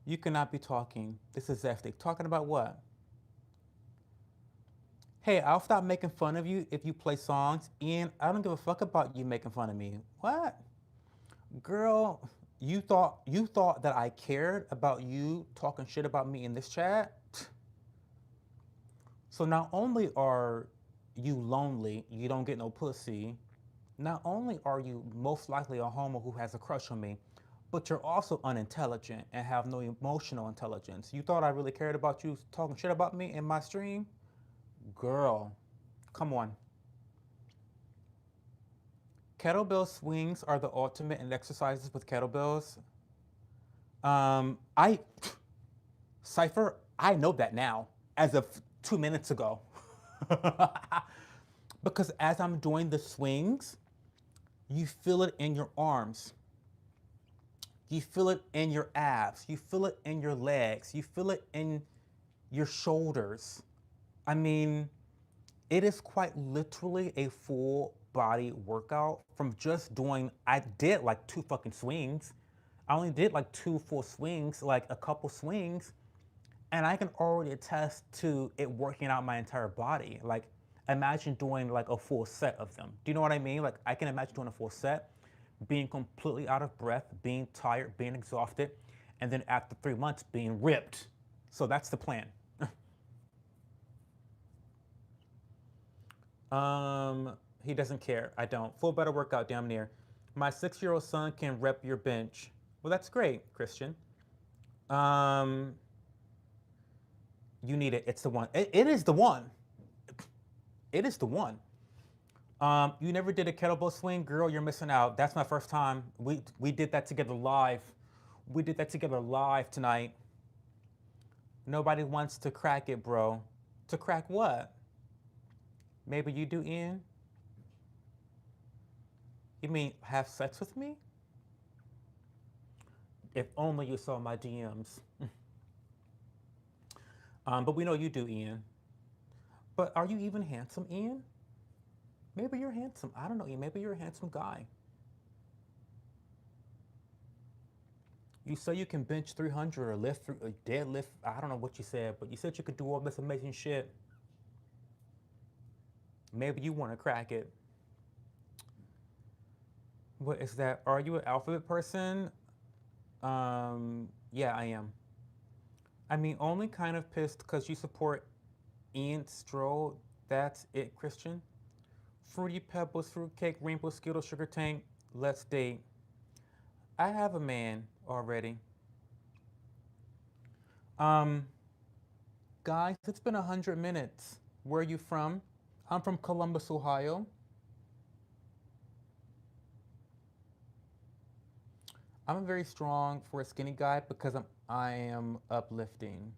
you cannot be talking. This is Zeftik. Talking about what? Hey, I'll stop making fun of you if you play songs, and I don't give a fuck about you making fun of me. What? Girl, you thought that I cared about you talking shit about me in this chat? So not only are you lonely, you don't get no pussy, not only are you most likely a homo who has a crush on me, but you're also unintelligent and have no emotional intelligence. You thought I really cared about you talking shit about me in my stream? Girl, come on. Kettlebell swings are the ultimate in exercises with kettlebells. I Cypher, I know that now as of 2 minutes ago. Because as I'm doing the swings, you feel it in your arms. You feel it in your abs. You feel it in your legs. You feel it in your shoulders. I mean, it is quite literally a full body workout from just doing, I did like two fucking swings. I only did like two full swings, like a couple swings, and I can already attest to it working out my entire body. Like, imagine doing like a full set of them. Do you know what I mean? Like, I can imagine doing a full set, being completely out of breath, being tired, being exhausted, and then after 3 months, being ripped. So that's the plan. He doesn't care. I don't. Full better workout, damn near. My 6-year-old son can rep your bench. Well, that's great, Christian. Um, you need it. It's the one. It is the one. It is the one. You never did a kettlebell swing, girl. You're missing out. That's my first time. We did that together live. We did that together live tonight. Nobody wants to crack it, bro. To crack what? Maybe you do, Ian. You mean have sex with me? If only you saw my DMs. But we know you do, Ian. But are you even handsome, Ian? Maybe you're handsome. I don't know, Ian. Maybe you're a handsome guy. You say you can bench 300 or lift, or deadlift. I don't know what you said, but you said you could do all this amazing shit. Maybe you want to crack it. What is that? Are you an alphabet person? Yeah, I am. I mean, only kind of pissed because you support Ian Stroll. That's it, Christian. Fruity Pebbles, Fruitcake, Rainbow Skittles, Sugar Tank. Let's date. I have a man already. Um, Guys, it's been 100 minutes. Where are you from? I'm from Columbus, Ohio. I'm very strong for a skinny guy because I am uplifting.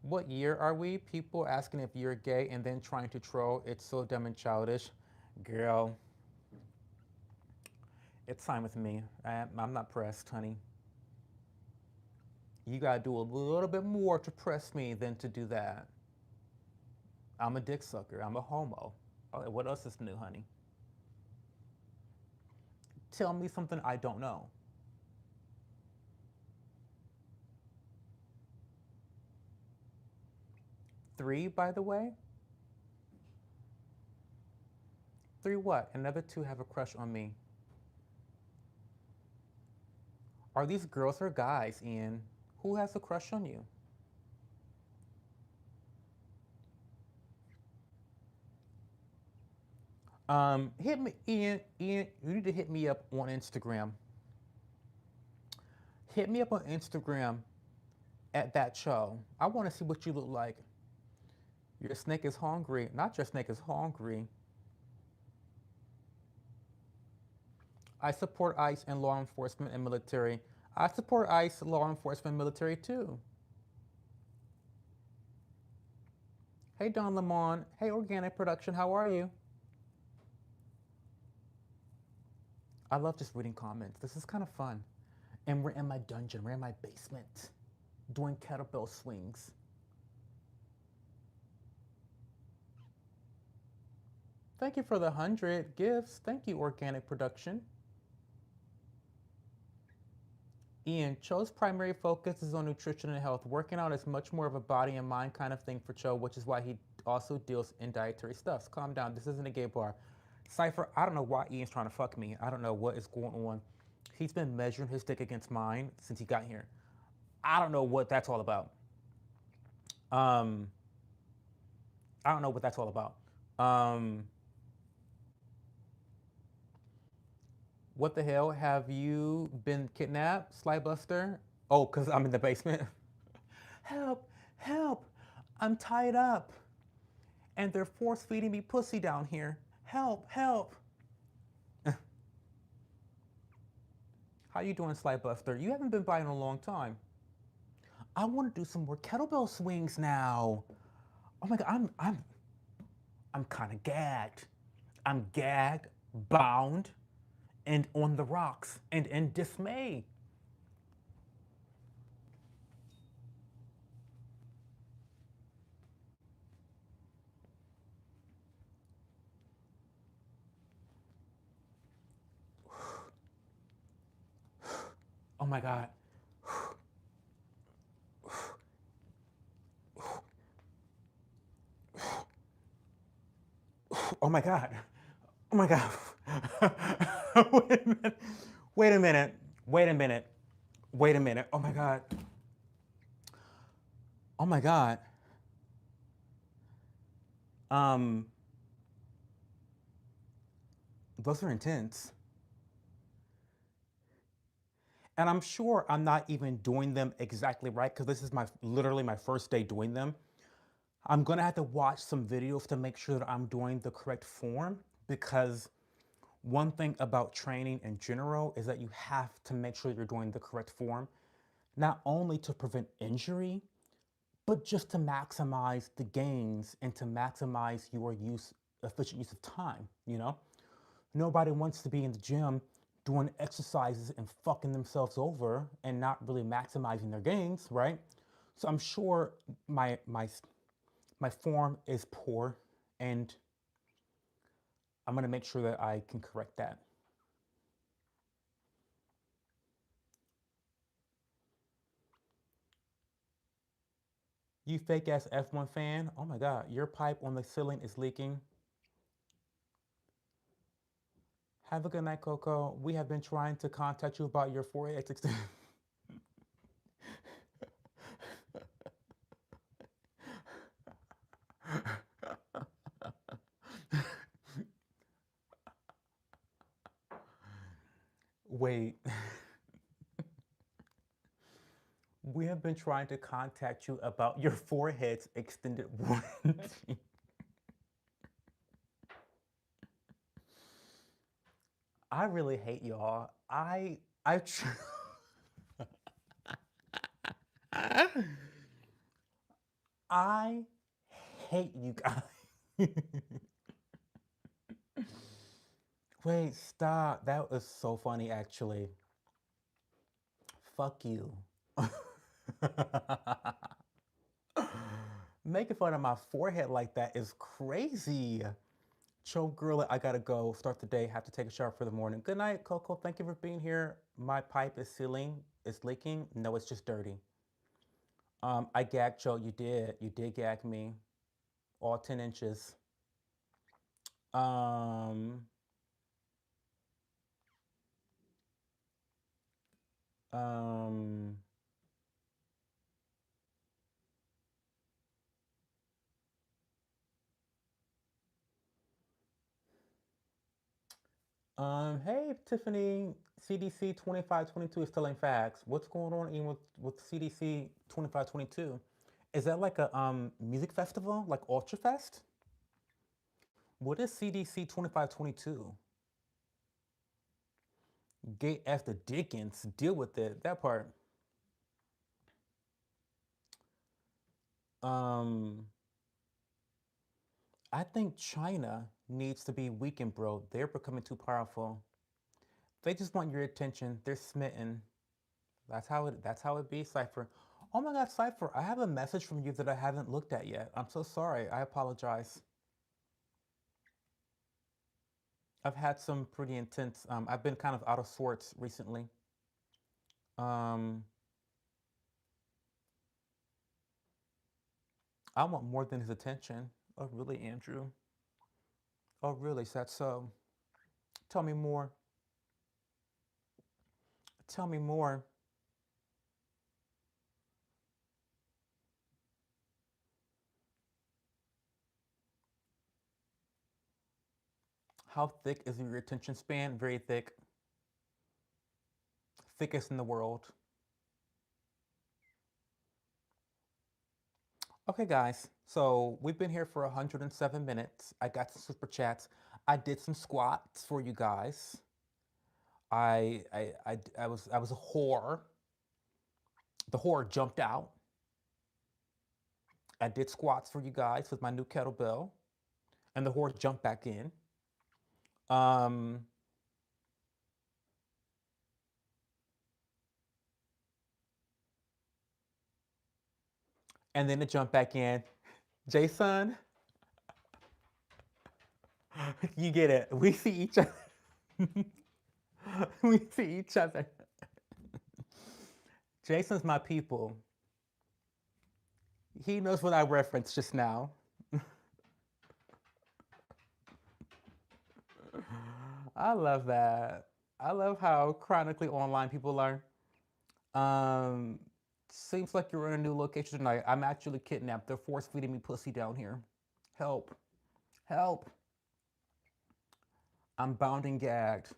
What year are we? People asking if you're gay and then trying to troll. It's so dumb and childish. Girl, it's fine with me. I'm not pressed, honey. You gotta do a little bit more to press me than to do that. I'm a dick sucker. I'm a homo. What else is new, honey? Tell me something I don't know. Three, by the way? Three what? Another two have a crush on me. Are these girls or guys, Ian? Who has a crush on you? Hit me, Ian. Ian, you need to hit me up on Instagram. Hit me up on Instagram at that show. I want to see what you look like. Your snake is hungry. Not your snake is hungry. I support ICE and law enforcement and military. I support ICE, law enforcement, and military too. Hey, Don Lemon. Hey, Organic Production. How are you? I love just reading comments. This is kind of fun. And we're in my dungeon. We're in my basement doing kettlebell swings. Thank you for the 100 gifts. Thank you, Organic Production. Ian, Cho's primary focus is on nutrition and health. Working out is much more of a body and mind kind of thing for Cho, which is why he also deals in dietary stuff. Calm down. This isn't a gay bar. Cypher, I don't know why Ian's trying to fuck me. I don't know what is going on. He's been measuring his dick against mine since he got here. I don't know what that's all about. Um, I don't know what that's all about. Um, what the hell? Have you been kidnapped, Slybuster? Oh, because I'm in the basement. Help! Help! I'm tied up. And they're force feeding me pussy down here. Help! Help! How you doing, Slybuster? You haven't been by in a long time. I want to do some more kettlebell swings now. Oh my god, I'm kind of gagged. I'm gagged, bound, and on the rocks, and in dismay. Oh my god. Oh my god. Oh my god. Wait a minute. Wait a minute. Wait a minute. Wait a minute. Oh my god. Oh my god. Um, those are intense. And I'm sure I'm not even doing them exactly right because this is my literally my first day doing them. I'm gonna have to watch some videos to make sure that I'm doing the correct form because one thing about training in general is that you have to make sure you're doing the correct form, not only to prevent injury, but just to maximize the gains and to maximize your efficient use of time, you know? Nobody wants to be in the gym doing exercises and fucking themselves over and not really maximizing their gains, right? So I'm sure my form is poor, and I'm gonna make sure that I can correct that. You fake ass F1 fan. Oh my god, your pipe on the ceiling is leaking. Have a good night, Coco. We have been trying to contact you about your 4A Wait, we have been trying to contact you about your forehead's extended warranty. I really hate y'all. I tr- I hate you guys. Wait, stop. That was so funny actually. Fuck you. Making fun of my forehead like that is crazy. Cho girl, I gotta go. Start the day. Have to take a shower for the morning. Good night, Coco. Thank you for being here. My pipe is sealing. It's leaking. No, it's just dirty. I gagged Cho. You did. You did gag me. All 10 inches. Um. Um. Hey, Tiffany. CDC 2522 is telling facts. What's going on in with CDC 2522? Is that like a music festival, like Ultra Fest? What is CDC 2522? Gay after Dickens, deal with it. That part. Um, I think China needs to be weakened, bro. They're becoming too powerful. They just want your attention. They're smitten. That's how it be, Cypher. Oh my god, Cypher, I have a message from you that I haven't looked at yet. I'm so sorry. I apologize. I've had some pretty intense I've been kind of out of sorts recently. Um I want more than his attention. Oh really, Andrew? Oh really, is that so? Tell me more. Tell me more. How thick is your attention span? Very thick. Thickest in the world. Okay, guys. So we've been here for 107 minutes. I got some super chats. I did some squats for you guys. I was a whore. The whore jumped out. I did squats for you guys with my new kettlebell, and the whore jumped back in. Um, and then it jumped back in. Jason, you get it. We see each other. We see each other. Jason's my people. He knows what I referenced just now. I love that. I love how chronically online people are. Um, Seems like you're in a new location tonight. I'm actually kidnapped. They're force feeding me pussy down here. Help. Help. I'm bound and gagged.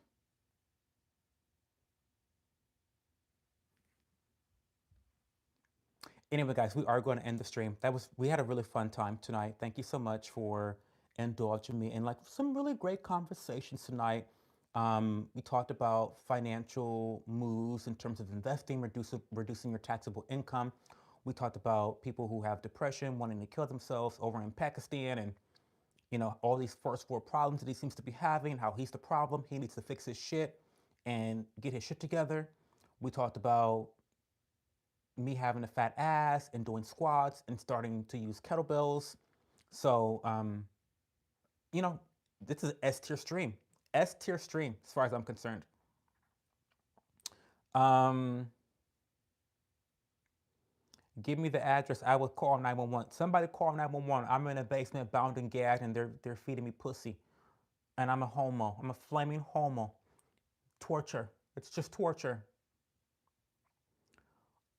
Anyway, guys, we are going to end the stream. We had a really fun time tonight. Thank you so much for indulging me in like some really great conversations tonight. We talked about financial moves in terms of investing, reducing your taxable income. We talked about people who have depression, wanting to kill themselves over in Pakistan, and all these first world problems that he seems to be having. How he's the problem. He needs to fix his shit and get his shit together. We talked about me having a fat ass and doing squats and starting to use kettlebells. So, you know, this is S tier stream. S tier stream, as far as I'm concerned. Um, Give me the address. I will call 911. Somebody call 911. I'm in a basement, bound and gagged, and they're feeding me pussy. And I'm a homo. I'm a flaming homo. Torture. It's just torture.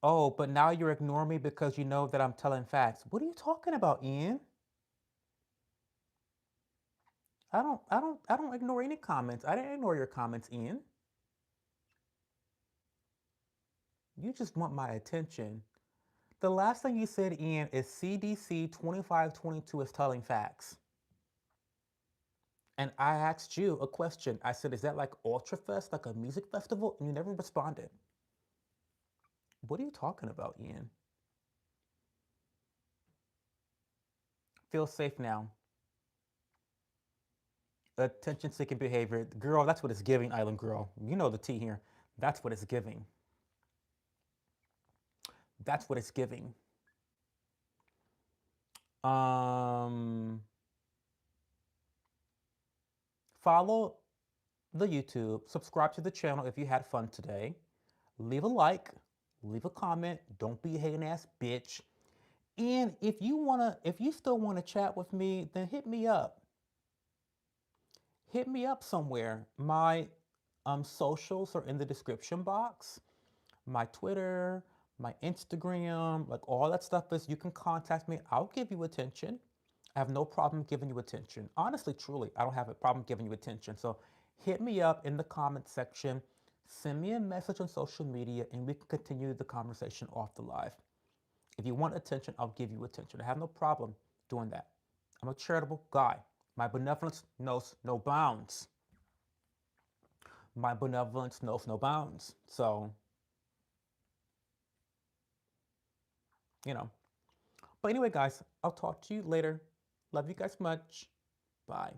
Oh, but now you're ignoring me because you know that I'm telling facts. What are you talking about, Ian? I don't ignore any comments. I didn't ignore your comments, Ian. You just want my attention. The last thing you said, Ian, is CDC 2522 is telling facts. And I asked you a question. I said, is that like Ultrafest, like a music festival? And you never responded. What are you talking about, Ian? Feel safe now. Attention seeking behavior. Girl, that's what it's giving, Island Girl. You know the tea here. That's what it's giving. That's what it's giving. Um, Follow the YouTube, subscribe to the channel if you had fun today. Leave a like, leave a comment. Don't be a hating ass bitch. And if you still wanna chat with me, then hit me up. Hit me up somewhere. My socials are in the description box. My Twitter, my Instagram, like all that stuff is, you can contact me. I'll give you attention. I have no problem giving you attention. Honestly, truly, I don't have a problem giving you attention. So hit me up in the comment section, send me a message on social media, and we can continue the conversation off the live. If you want attention, I'll give you attention. I have no problem doing that. I'm a charitable guy. My benevolence knows no bounds. My benevolence knows no bounds. So, you know. But anyway, guys, I'll talk to you later. Love you guys much. Bye.